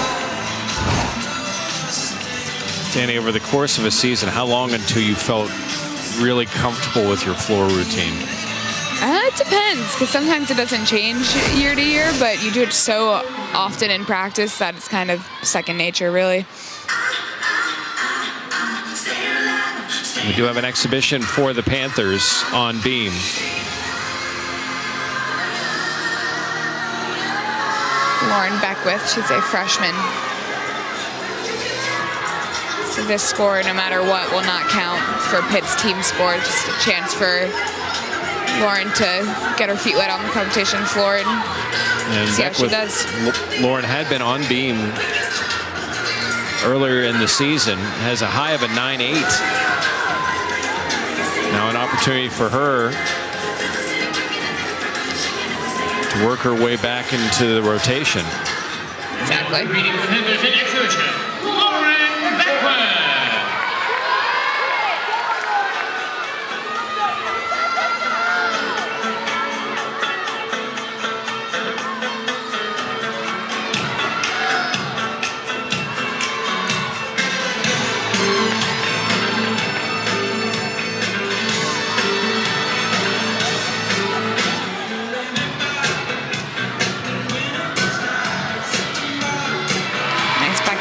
Danny, over the course of a season, how long until you felt really comfortable with your floor routine? It depends, because sometimes it doesn't change year to year, but you do it so often in practice that it's kind of second nature, really. We do have an exhibition for the Panthers on beam. Lauren Beckwith, she's a freshman. So this score, no matter what, will not count for Pitt's team score. Just a chance for Lauren to get her feet wet on the competition floor and see how she does. Lauren had been on beam earlier in the season, has a high of a 9.8. Now an opportunity for her to work her way back into the rotation. Exactly. Reading for Henderson exhibition, Lauren Beckwith.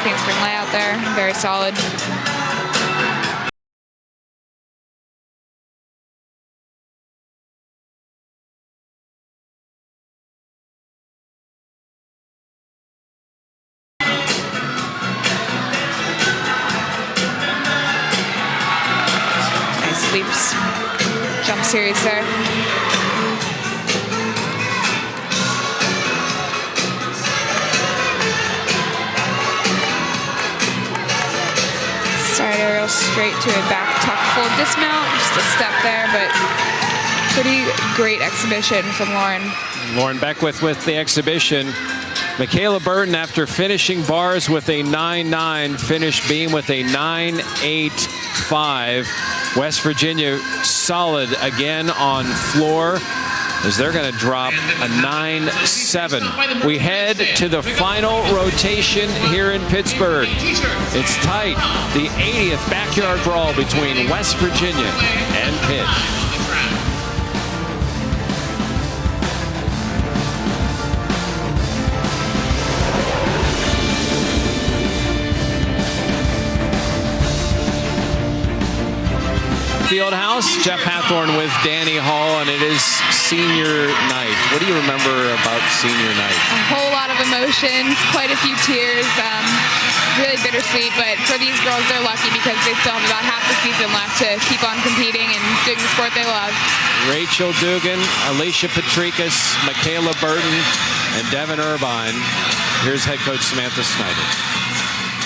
Handspring layout there, very solid. leaps jump series there. Side aerial straight to a back tuck full dismount. Just a step there, but pretty great exhibition from Lauren. Lauren Beckwith with the exhibition. Michaela Burton, after finishing bars with a 9.9, finished beam with a 9.85. West Virginia solid again on floor, as they're going to drop a 9.7. We head to the final rotation here in Pittsburgh. It's tight. The 80th backyard brawl between West Virginia and Pitt. Fieldhouse, Jeff Hathorn with Danny Hall, and it is senior night. What do you remember about senior night? A whole lot of emotions, quite a few tears, really bittersweet, but for these girls, they're lucky because they still have about half the season left to keep on competing and doing the sport they love. Rachel Dugan, Alicia Patrikas, Michaela Burton, and Devin Irvine. Here's head coach Samantha Snyder.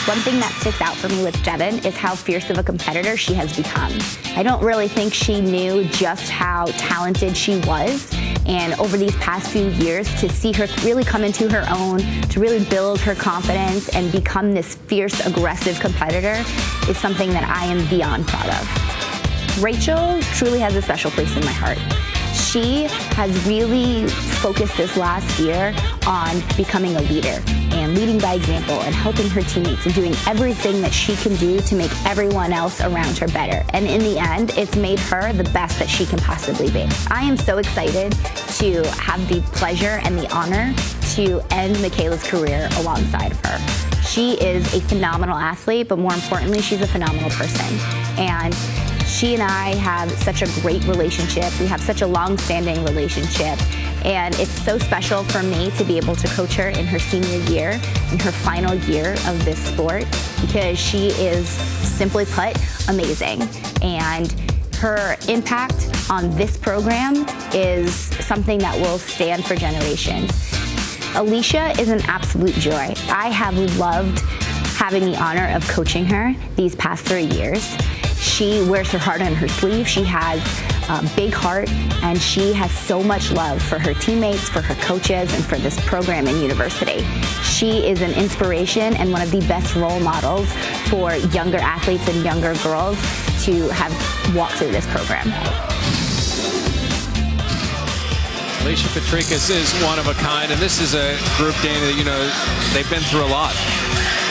One thing that sticks out for me with Devin is how fierce of a competitor she has become. I don't really think she knew just how talented she was. And over these past few years, to see her really come into her own, to really build her confidence and become this fierce, aggressive competitor is something that I am beyond proud of. Rachel truly has a special place in my heart. She has really focused this last year on becoming a leader and leading by example and helping her teammates and doing everything that she can do to make everyone else around her better. And in the end, it's made her the best that she can possibly be. I am so excited to have the pleasure and the honor to end Michaela's career alongside of her. She is a phenomenal athlete, but more importantly, she's a phenomenal person. And she and I have such a great relationship. We have such a long-standing relationship. And it's so special for me to be able to coach her in her senior year, in her final year of this sport, because she is, simply put, amazing. And her impact on this program is something that will stand for generations. Alicia is an absolute joy. I have loved having the honor of coaching her these past 3 years. She wears her heart on her sleeve. She has a big heart, and she has so much love for her teammates, for her coaches, and for this program and university. She is an inspiration and one of the best role models for younger athletes and younger girls to have walked through this program. Alicia Patrikas is one of a kind, and this is a group, Dana, that, you know, they've been through a lot.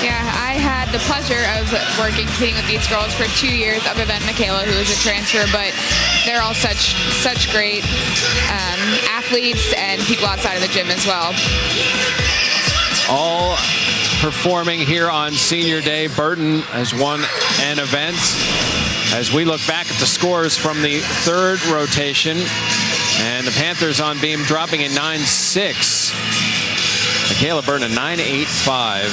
Yeah, I had the pleasure of competing with these girls for 2 years, other than Michaela, who is a transfer, but they're all such great athletes and people outside of the gym as well. All performing here on senior day. Burton has won an event. As we look back at the scores from the third rotation, and the Panthers on beam dropping a 9.6. Michaela Burton a 9.85.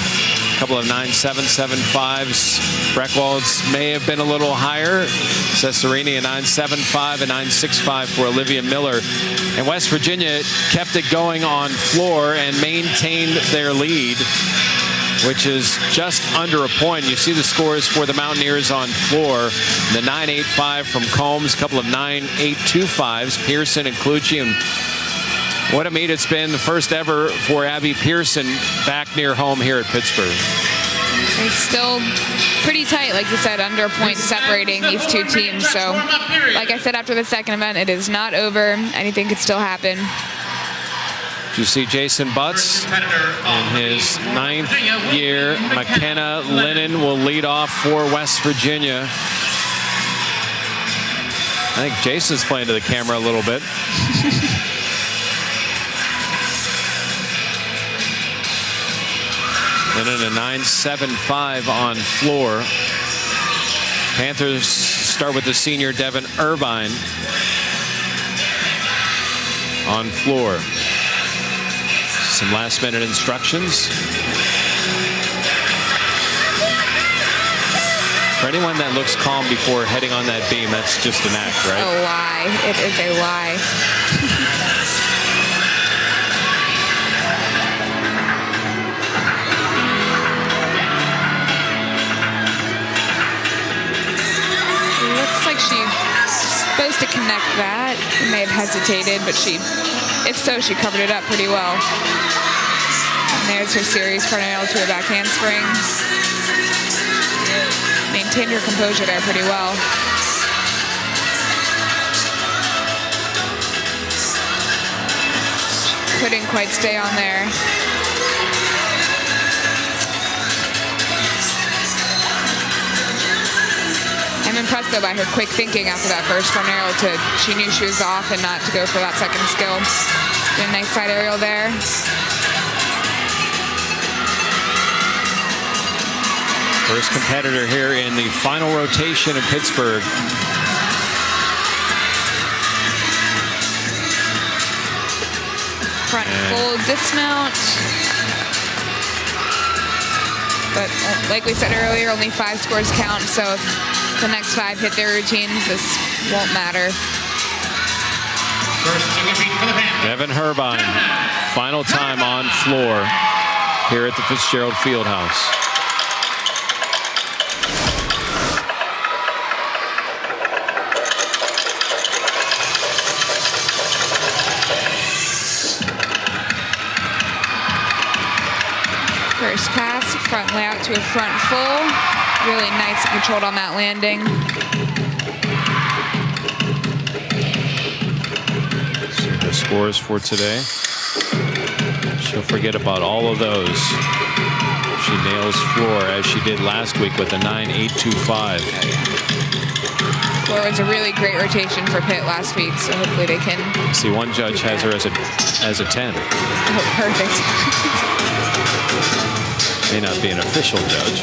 A couple of 9.775s. Breckwald's may have been a little higher. Cesarini a 9.75, a 9.65 for Olivia Miller. And West Virginia kept it going on floor and maintained their lead, which is just under a point. You see the scores for the Mountaineers on floor. The 9.85 from Combs, a couple of 9.825s, Pearson and Clucci. And what a meet it's been, the first ever for Abby Pearson back near home here at Pittsburgh. It's still pretty tight, like you said, under a point separating these two teams. So, like I said after the second event, it is not over. Anything could still happen. You see Jason Butts in his 9th year. McKenna Lennon will lead off for West Virginia. I think Jason's playing to the camera a little bit. Lennon a 9.75 on floor. Panthers start with the senior Devin Irvine on floor. Some last-minute instructions. anyone that looks calm before heading on that beam, that's just an act, right? A lie. It is a lie. Looks like she's supposed to connect that. She may have hesitated, but if so, she covered it up pretty well. And there's her series front aerial to a back handspring. Maintained her composure there pretty well. Couldn't quite stay on there. I'm impressed though by her quick thinking after that first front aerial. She knew she was off and not to go for that second skill. Did a nice side aerial there. First competitor here in the final rotation in Pittsburgh. Front full dismount. But like we said earlier, only 5 scores count, so if the next 5 hit their routines, this won't matter. Devin Herbine, final time on floor here at the Fitzgerald Fieldhouse. First pass, front layout to a front full. Really nice and controlled on that landing. So the scores for today. She'll forget about all of those. She nails floor as she did last week with a 9.825. Floor was a really great rotation for Pitt last week, so hopefully they can. See, one judge has her as a 10. Oh, perfect. May not be an official judge.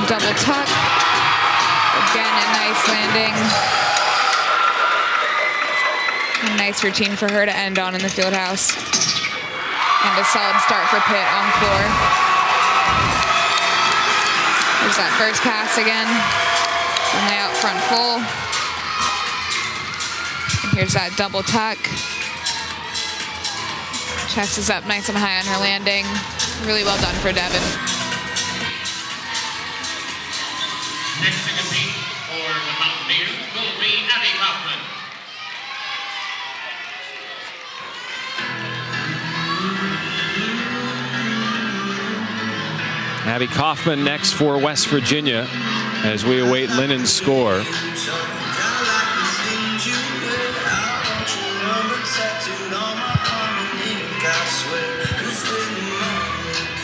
Double tuck. Again, a nice landing. A nice routine for her to end on in the field house. And a solid start for Pitt on floor. There's that first pass again. And layout front full. And here's that double tuck. Chest is up nice and high on her landing. Really well done for Devin. Next to compete for the Mountaineers will be Abby Kaufman. Abby Kaufman next for West Virginia as we await Lennon's score.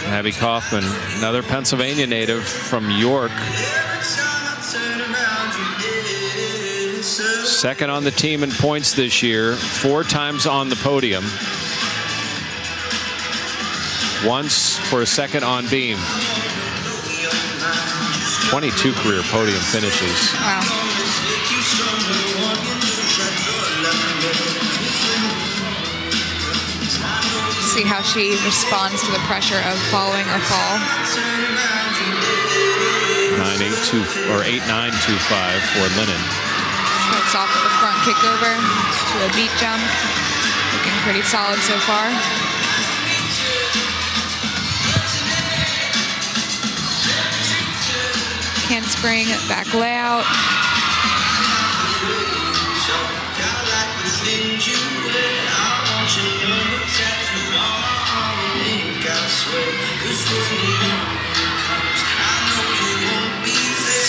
Abby Kaufman, another Pennsylvania native from York. Second on the team in points this year, 4 times on the podium. Once for a second on beam. 22 career podium finishes. Wow. See how she responds to the pressure of following a fall. 8.925 for Lennon. Starts off with a front kick over to a beat jump. Looking pretty solid so far. Handspring, back layout.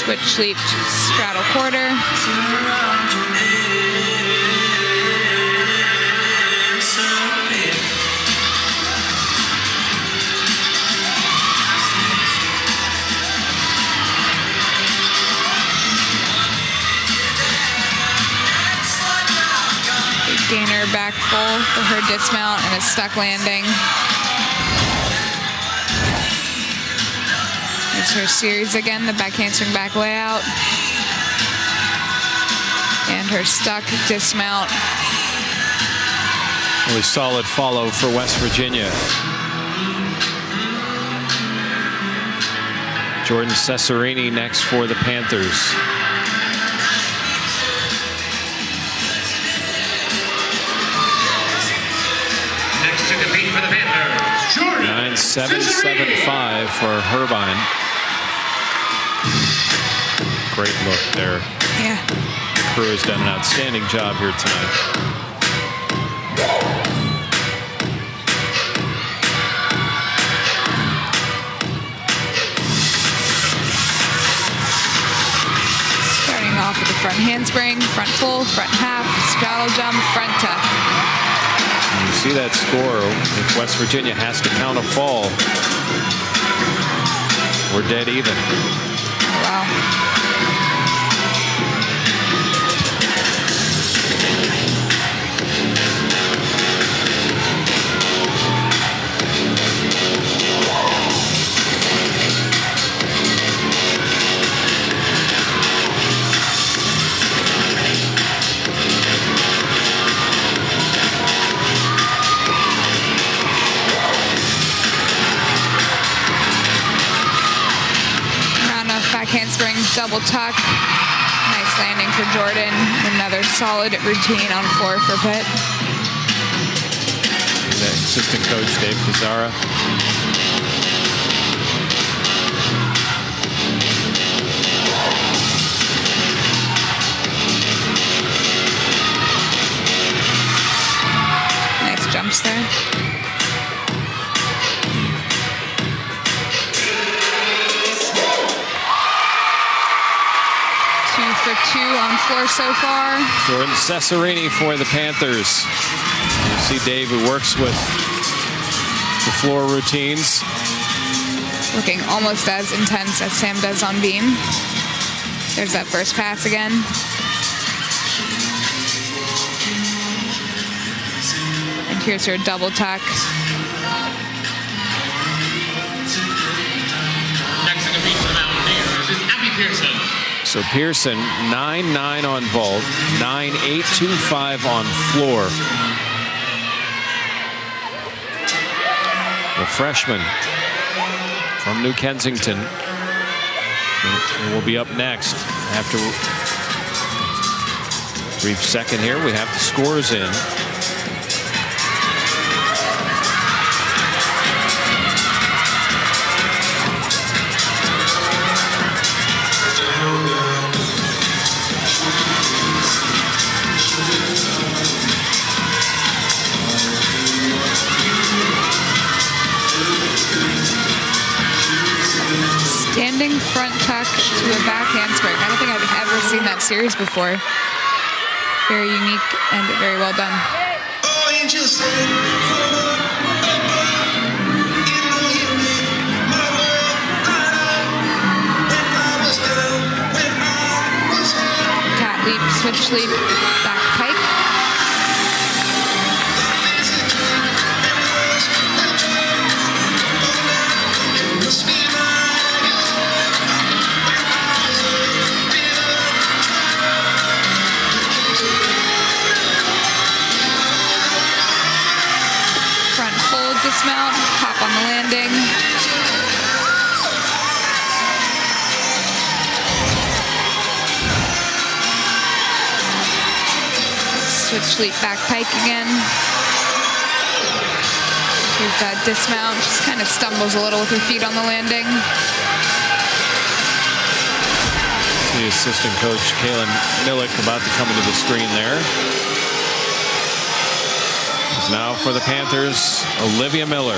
Switch sleep, straddle quarter. Bringing her back full for her dismount and a stuck landing. It's her series again, the back handspring back layout. And her stuck dismount. Really solid follow for West Virginia. Jordan Cesarini next for the Panthers. Next to compete for the Panthers, Jordan 9.775 for Herbine. Great look there. Yeah. The crew has done an outstanding job here tonight. Starting off with the front handspring, front full, front half, straddle jump, front tuck. You see that score. If West Virginia has to count a fall, we're dead even. Oh, wow. Handspring double tuck. Nice landing for Jordan. Another solid routine on floor for Pitt. The assistant coach, Dave Pizarra. Nice jumps there. For 2 on floor so far. Jordan Cesarini for the Panthers. You see Dave, who works with the floor routines. Looking almost as intense as Sam does on beam. There's that first pass again. And here's her double tuck. Next to compete for the Mountaineers is Abby Pearson. So Pearson, 9.9 on vault, 9.825 on floor. The freshman from New Kensington will be up next. After a brief second here, we have the scores in. Standing front tuck to a back handspring. I don't think I've ever seen that series before. Very unique and very well done. Cat leap, switch leap, back pike. Dismount, hop on the landing. Switch leap back pike again. Here's that dismount, just kind of stumbles a little with her feet on the landing. The assistant coach, Kaylin Millick, about to come into the screen there. Now for the Panthers, Olivia Miller.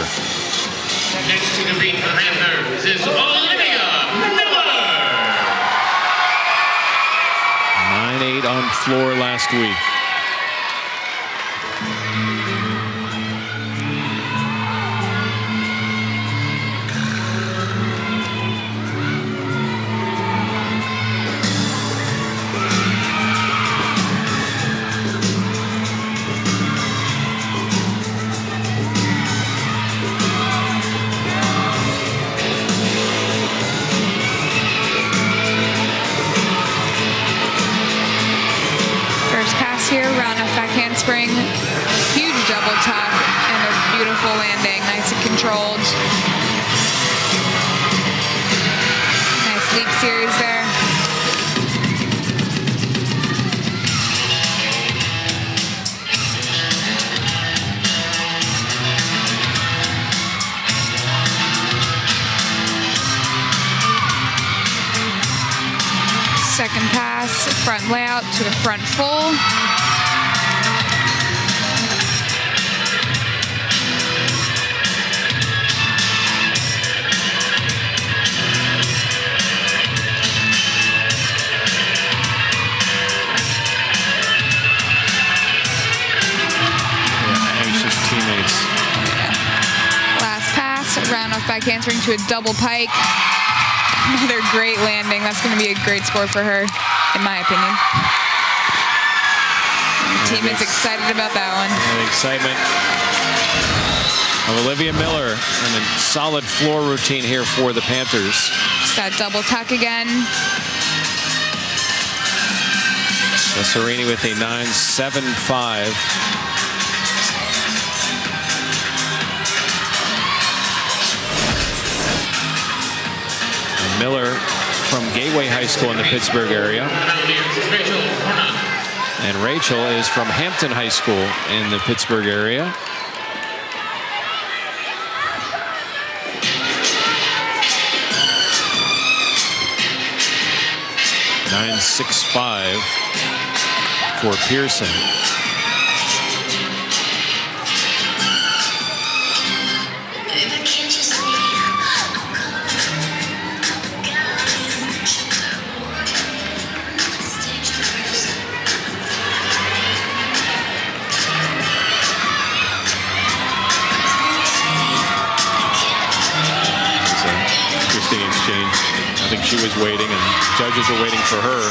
Next to compete for the Panthers is Olivia Miller. 9.8 on floor last week. handspring, huge double tuck, and a beautiful landing, nice and controlled. Nice leap series there. Second pass, front layout to a front full. Anxious teammates. Last pass, round off back handspring to a double pike. Another great landing. That's going to be a great score for her, in my opinion. The team is excited about that one. The excitement of Olivia Miller and a solid floor routine here for the Panthers. Just that double tuck again. Cesarini with a 9.75. Miller from Gateway High School in the Pittsburgh area. And Rachel is from Hampton High School in the Pittsburgh area. .965 for Pearson. I think she was waiting, and judges are waiting for her.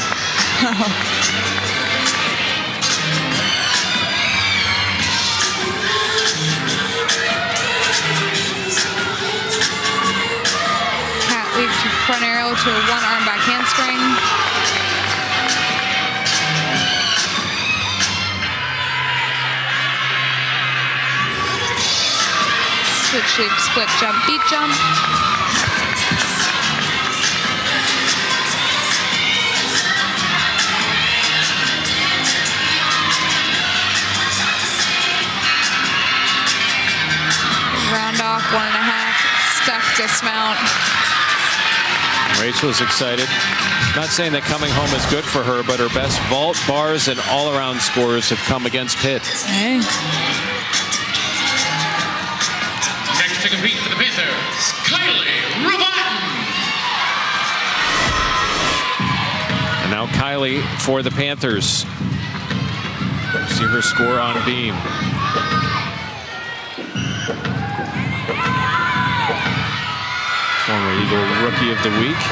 Cat leap to front arrow to a one arm back handspring. Switch leap, split jump, beat jump. Round off, 1.5, stuck dismount. Rachel's excited. Not saying that coming home is good for her, but her best vault, bars, and all-around scores have come against Pitt. Hey. Next to compete for the Panthers, Kylie Robotin. And now Kylie for the Panthers. See her score on beam. Former Eagle Rookie of the Week.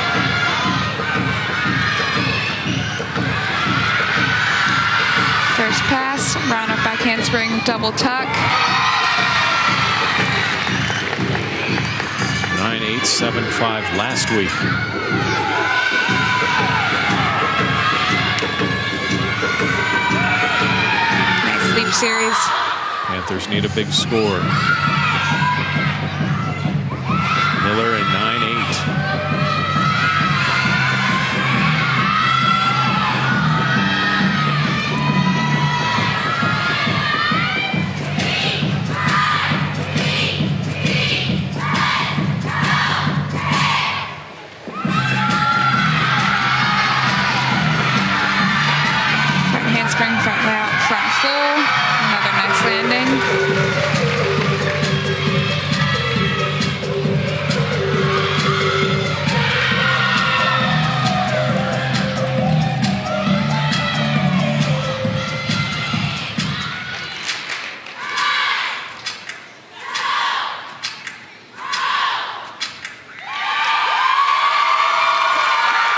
First pass, round up back handspring, double tuck. 9.875 last week. Nice leap series. Panthers need a big score. Miller at 9.8. Front handspring, front layout, front full. Another nice landing.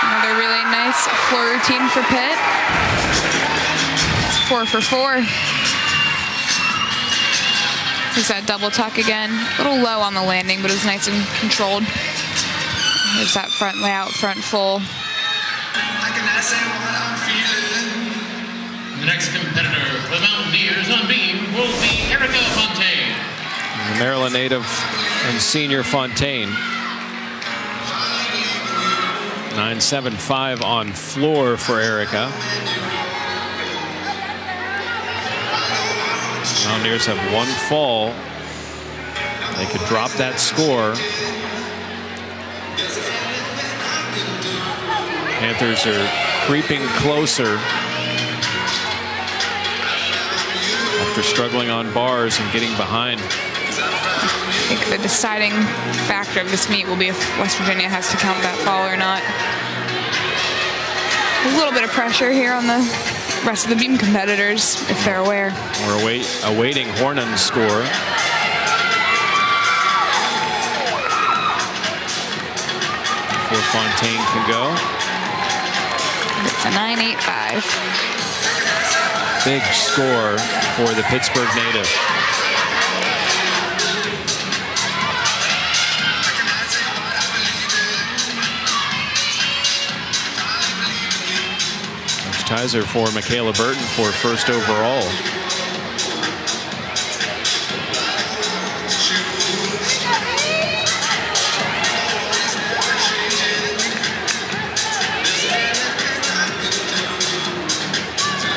Another really nice floor routine for Pitt. It's 4 for 4. Here's that double tuck again. A little low on the landing, but it was nice and controlled. Here's that front layout, front full. The next competitor for the Mountaineers on beam will be Erica Fontaine. The Maryland native and senior Fontaine. 9.75 on floor for Erica. Mountaineers have one fall. They could drop that score. Panthers are creeping closer after struggling on bars and getting behind. I think the deciding factor of this meet will be if West Virginia has to count that fall or not. A little bit of pressure here on the rest of the beam competitors, if they're aware. We're awaiting Hornun's score. Before Fontaine can go. It's a 9.85. Big score for the Pittsburgh native. Tizer for Michaela Burton for first overall.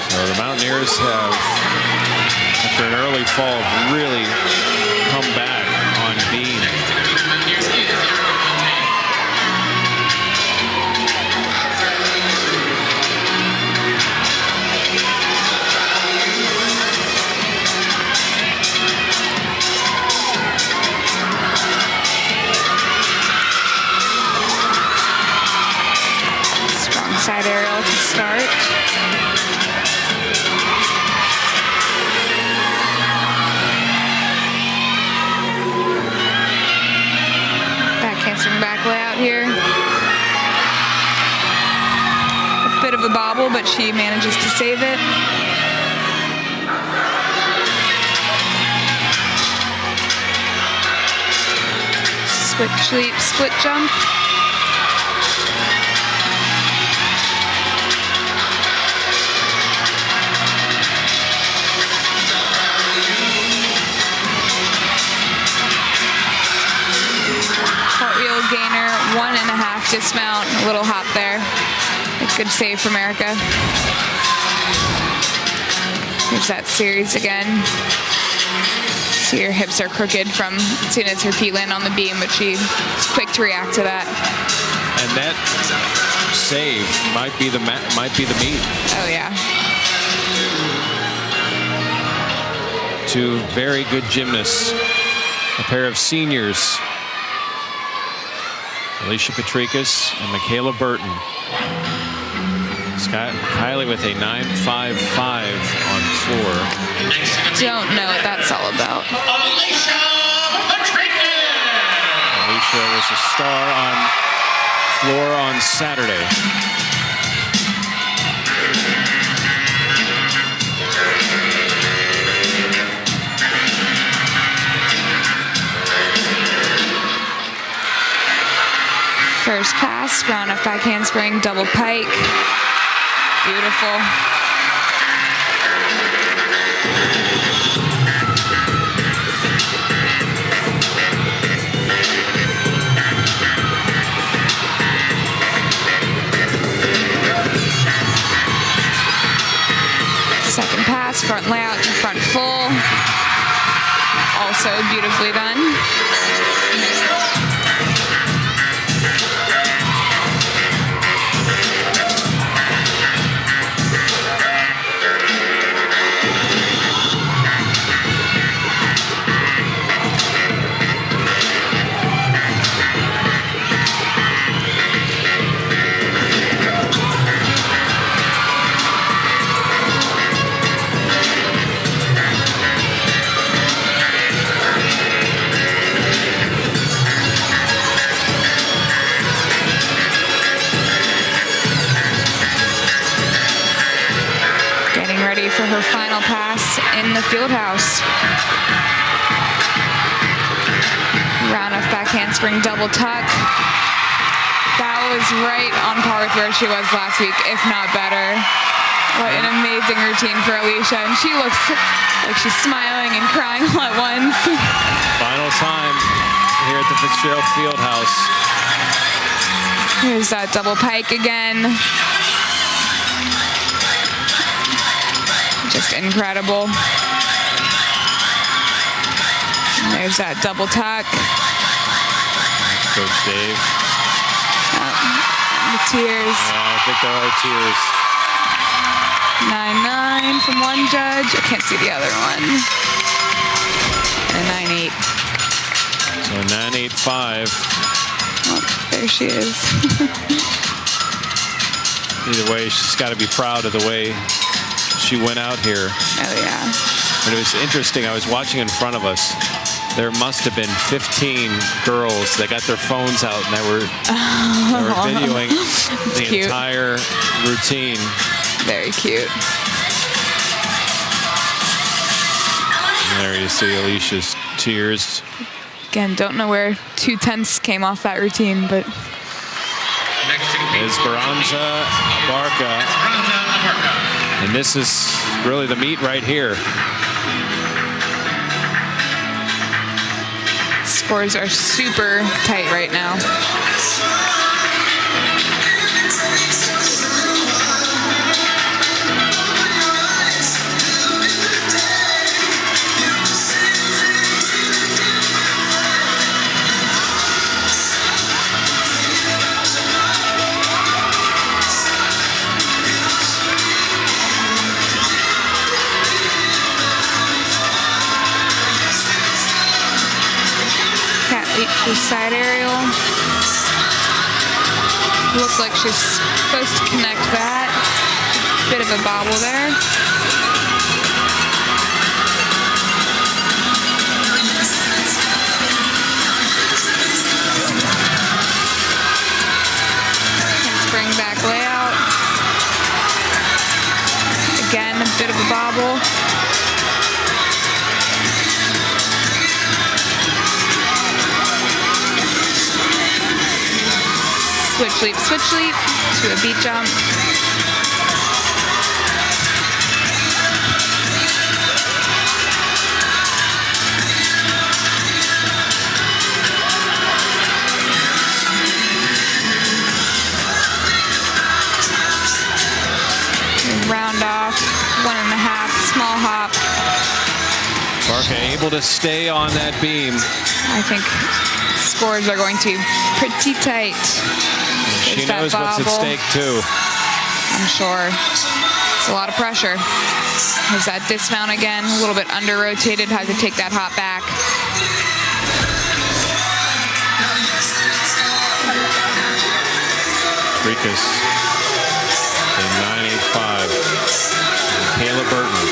So the Mountaineers have, after an early fall, really come back on beam. Side aerial to start. Back handspring back layout here. A bit of a bobble, but she manages to save it. Switch leap, split jump. Gainer, 1.5 dismount, a little hop there. A good save from Erica. Here's that series again. See, her hips are crooked from as soon as her feet land on the beam, but she's quick to react to that. And that save might be the meet. Oh yeah. Two very good gymnasts, a pair of seniors. Alicia Petrikis and Michaela Burton. Scott Kylie with a 9.55 on floor. Don't know what that's all about. Alicia Petrikis! Alicia was a star on floor on Saturday. First pass, round up back handspring, double pike. Beautiful. Second pass, front layout to front full. Also beautifully done. For her final pass in the field house. Round off back handspring double tuck. That was right on par with where she was last week, if not better. What an amazing routine for Alicia. And she looks like she's smiling and crying all at once. Final time here at the Fitzgerald Fieldhouse. Here's that double pike again. Just incredible. And there's that double tuck. Coach Dave. The tears. Yeah, I think there are tears. 9-9 from one judge. I can't see the other one. And 9-8. So 9-8-5. Oh, there she is. Either way, she's got to be proud of the way she went out here. Oh, yeah. And it was interesting. I was watching in front of us. There must have been 15 girls that got their phones out and they were videoing the cute. entire routine. Very cute. And there you see Alicia's tears. Again, don't know where 2/10 came off that routine, but Esperanza Abarca. And this is really the meat right here. scores are super tight right now. Side aerial. Looks like she's supposed to connect that. Bit of a bobble there. Spring back layout. Again, a bit of a bobble. Switch leap to a beat jump. And round off, 1.5, small hop. Barca able to stay on that beam. I think scores are going to be pretty tight. She knows what's at stake too. I'm sure. It's a lot of pressure. Has that dismount again, a little bit under rotated, had to take that hop back. Tricas in 9.85. Kayla Burton.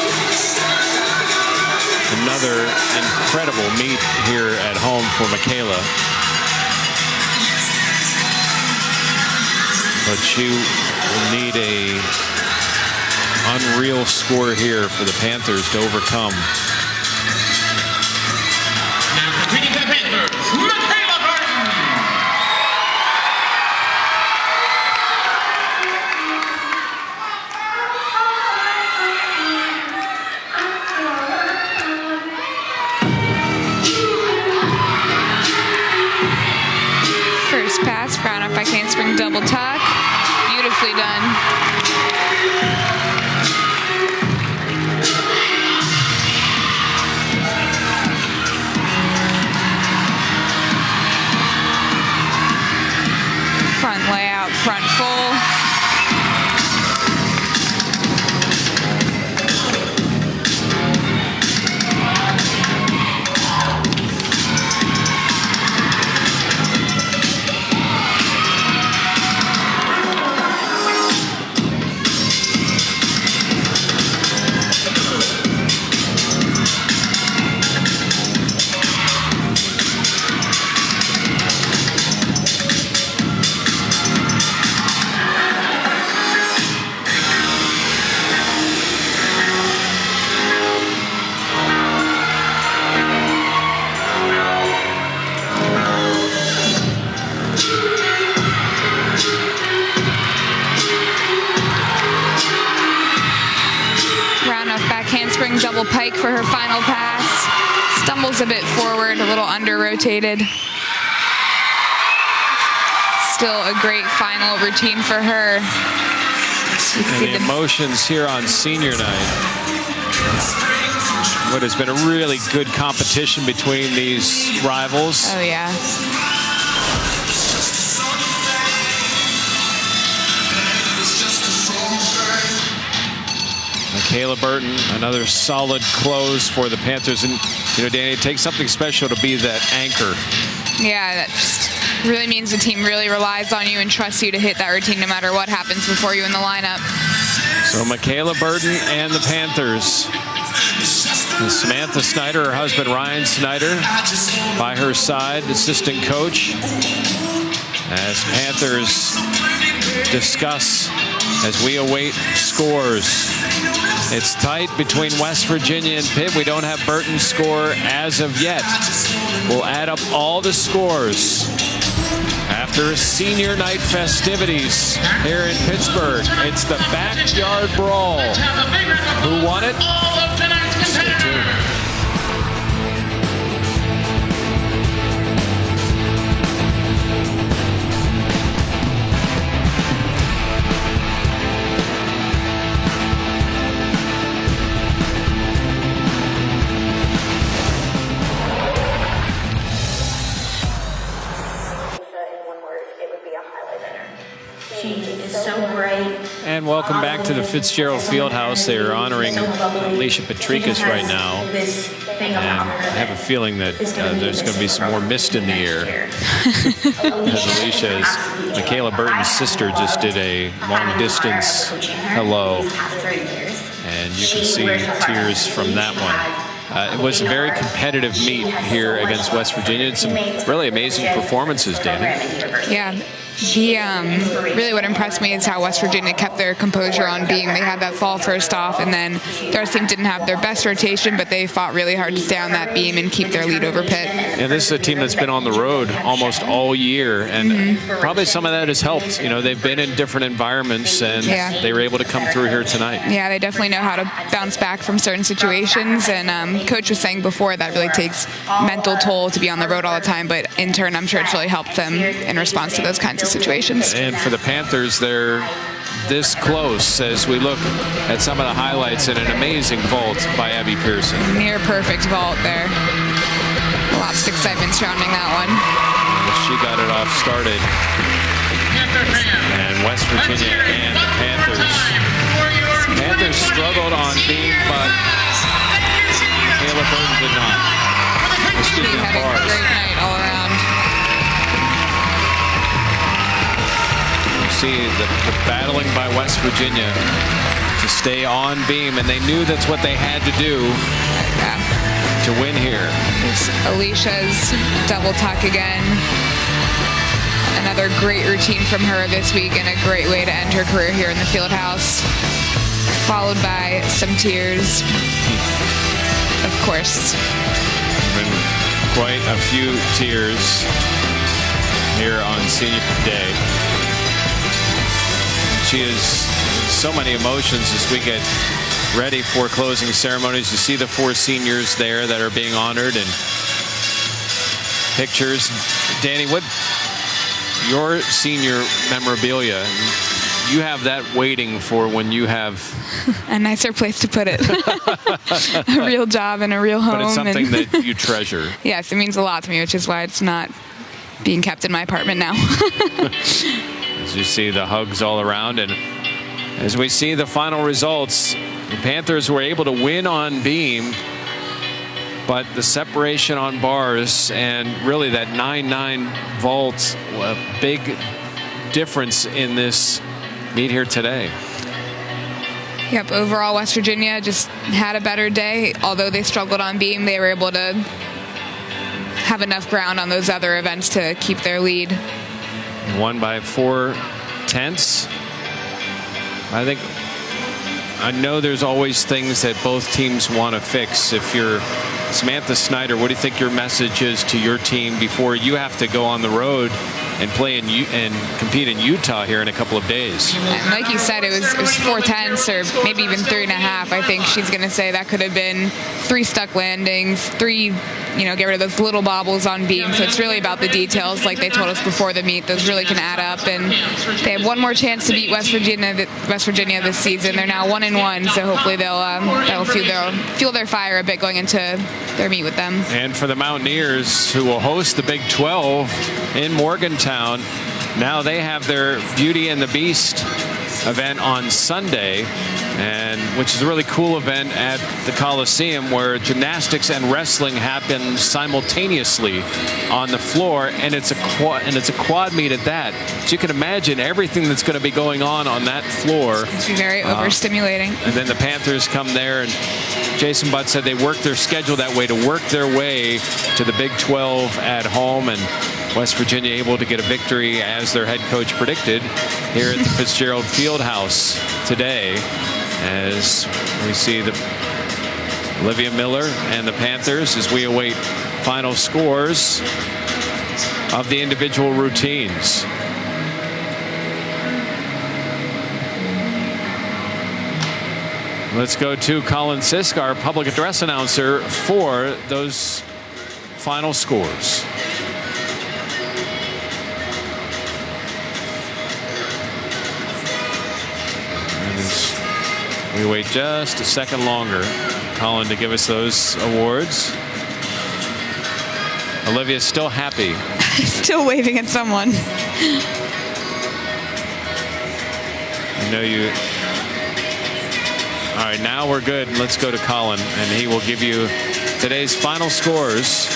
Another incredible meet here at home for Michaela. But she will need a unreal score here for the Panthers to overcome. Now competing for the Panthers, Michaela Burton. First pass, ground up by handspring double tuck. Beautifully done. Front layout, front full. double pike for her final pass. Stumbles a bit forward, a little under-rotated. Still a great final routine for her. And the emotions here on senior night. What has been a really good competition between these rivals. Oh, yeah. Michaela Burton, another solid close for the Panthers. And, you know, Danny, it takes something special to be that anchor. Yeah, that just really means the team really relies on you and trusts you to hit that routine no matter what happens before you in the lineup. So Michaela Burton and the Panthers. And Samantha Snyder, her husband Ryan Snyder, by her side, assistant coach, as Panthers discuss as we await scores. It's tight between West Virginia and Pitt. We don't have Burton's score as of yet. We'll add up all the scores after senior night festivities here in Pittsburgh. It's the backyard brawl. Who won it? Stay tuned. And welcome back to the Fitzgerald Fieldhouse. They are honoring Alicia Petrikas right now. And I have a feeling that there's going to be some more mist in the air. As Alicia's, Michaela Burton's sister just did a long distance hello. And you can see tears from that one. It was a very competitive meet here against West Virginia. And some really amazing performances, Danny. Yeah. Really what impressed me is how West Virginia kept their composure on beam. They had that fall first off, and then their team didn't have their best rotation, but they fought really hard to stay on that beam and keep their lead over Pitt. And this is a team that's been on the road almost all year, and probably some of that has helped. You know, they've been in different environments, and they were able to come through here tonight. Yeah, they definitely know how to bounce back from certain situations, and Coach was saying before that really takes mental toll to be on the road all the time, but in turn, I'm sure it's really helped them in response to those kinds of situations. And for the Panthers, they're this close as we look at some of the highlights in an amazing vault by Abby Pearson. Near perfect vault there. Lots of excitement surrounding that one. And she got it off started. And West Virginia and the Panthers. Panthers struggled on beam, but Michaela Burton did not. She had a great night all around. See the battling by West Virginia to stay on beam, and they knew that's what they had to do to win here. There's Alicia's double tuck again. Another great routine from her this week, and a great way to end her career here in the Fieldhouse. Followed by some tears, of course. And quite a few tears here on senior day. She has so many emotions as we get ready for closing ceremonies. You see the 4 seniors there that are being honored, and pictures. Danny, what your senior memorabilia, you have that waiting for when you have a nicer place to put it. A real job and a real home. But it's something that you treasure. Yes, it means a lot to me, which is why it's not being kept in my apartment now. As you see the hugs all around, and as we see the final results, the Panthers were able to win on beam, but the separation on bars and really that 9-9 vault, a big difference in this meet here today. Yep, overall West Virginia just had a better day. Although they struggled on beam, they were able to have enough ground on those other events to keep their lead. Won by 4/10. I know there's always things that both teams want to fix. If you're Samantha Snyder, what do you think your message is to your team before you have to go on the road and play and compete in Utah here in a couple of days. And like you said, it was 4/10 or maybe even 3.5. I think she's going to say that could have been 3 stuck landings, 3, get rid of those little bobbles on beam. So it's really about the details, like they told us before the meet. Those really can add up, and they have one more chance to beat West Virginia this season. They're now 1-1, so hopefully that'll fuel their fire a bit going into their meet with them. And for the Mountaineers, who will host the Big 12 in Morgantown, now they have their Beauty and the Beast event on Sunday, and which is a really cool event at the Coliseum, where gymnastics and wrestling happen simultaneously on the floor, and it's a quad meet at that. So you can imagine everything that's going to be going on that floor. It's very overstimulating. And then the Panthers come there, and Jason Butt said they worked their schedule that way to work their way to the Big 12 at home, and West Virginia able to get a victory, as their head coach predicted, here at the Fitzgerald Fieldhouse today, as we see Olivia Miller and the Panthers as we await final scores of the individual routines. Let's go to Colin Sisk, our public address announcer, for those final scores. We wait just a second longer, Colin, to give us those awards. Olivia's still happy. Still waving at someone. I know you. All right, now we're good. Let's go to Colin, and he will give you today's final scores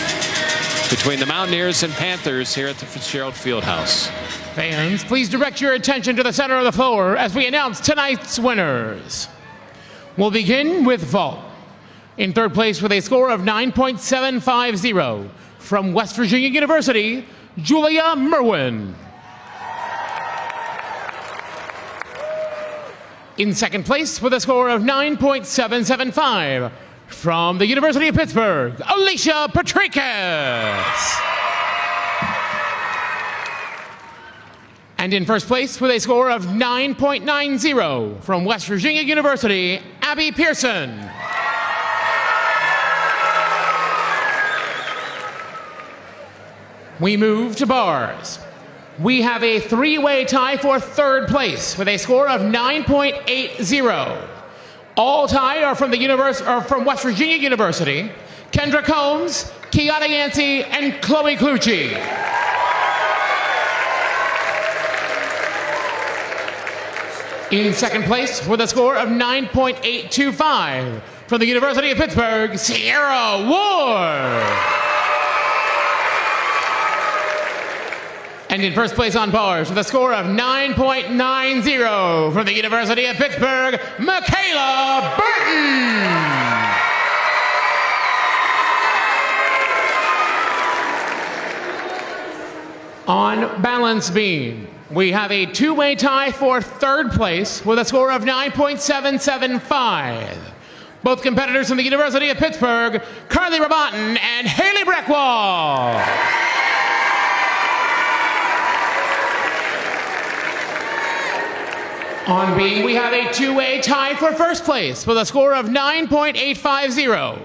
between the Mountaineers and Panthers here at the Fitzgerald Fieldhouse. Fans, please direct your attention to the center of the floor as we announce tonight's winners. We'll begin with vault. In third place with a score of 9.750 from West Virginia University, Julia Merwin. In second place with a score of 9.775 from the University of Pittsburgh, Alicia Patricas. And in first place with a score of 9.90 from West Virginia University, Abby Pearson. We move to bars. We have a 3-way tie for third place with a score of 9.80. All tied are from from West Virginia University, Kendra Combs, Kiana Yancey, and Chloe Clucci. In second place with a score of 9.825 from the University of Pittsburgh, Sierra Ward. And in first place on bars with a score of 9.90 from the University of Pittsburgh, Michaela Burton. On balance beam, we have a 2-way tie for third place with a score of 9.775. Both competitors from the University of Pittsburgh, Carly Rabatin and Haley Breckwall. On beam, we have a 2-way tie for first place with a score of 9.850.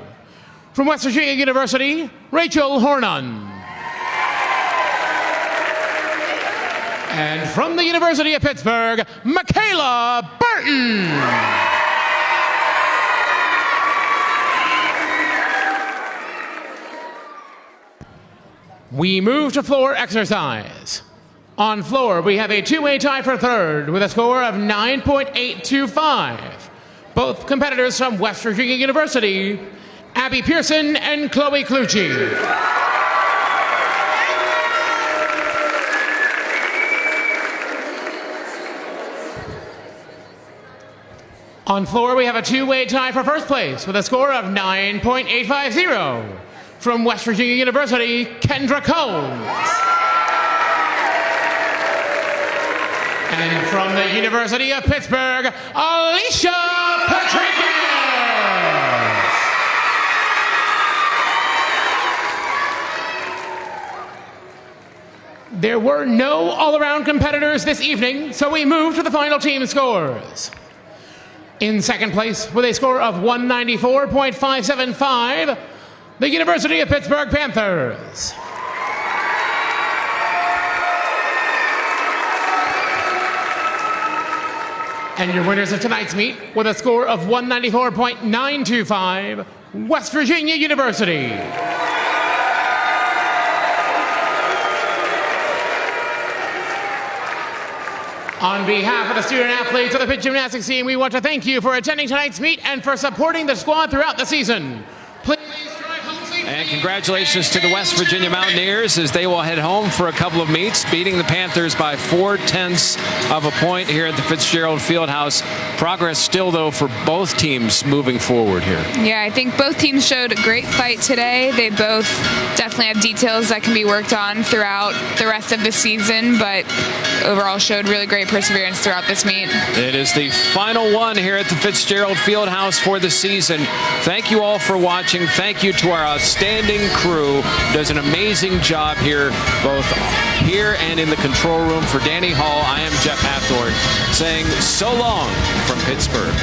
From West Virginia University, Rachel Hornon. And from the University of Pittsburgh, Michaela Burton. We move to floor exercise. On floor, we have a 2-way tie for third with a score of 9.825. Both competitors from West Virginia University, Abby Pearson and Chloe Clucci. On floor, we have a 2-way tie for first place with a score of 9.850. From West Virginia University, Kendra Combs. And from the University of Pittsburgh, Alicia Patricas. There were no all-around competitors this evening, so we move to the final team scores. In second place, with a score of 194.575, the University of Pittsburgh Panthers. And your winners of tonight's meet, with a score of 194.925, West Virginia University. On behalf of the student athletes of the PITT gymnastics team, we want to thank you for attending tonight's meet and for supporting the squad throughout the season. Please drive home safely. And congratulations to the West Virginia Mountaineers as they will head home for a couple of meets, beating the Panthers by 0.4 of a point here at the Fitzgerald Fieldhouse. Progress still, though, for both teams moving forward here. Yeah, I think both teams showed a great fight today. They both definitely have details that can be worked on throughout the rest of the season, but overall showed really great perseverance throughout this meet. It is the final one here at the Fitzgerald Fieldhouse for the season. Thank you all for watching. Thank you to our outstanding crew. Does an amazing job here, both here and in the control room. For Danny Hall, I am Jeff Hathorn saying so long from Pittsburgh.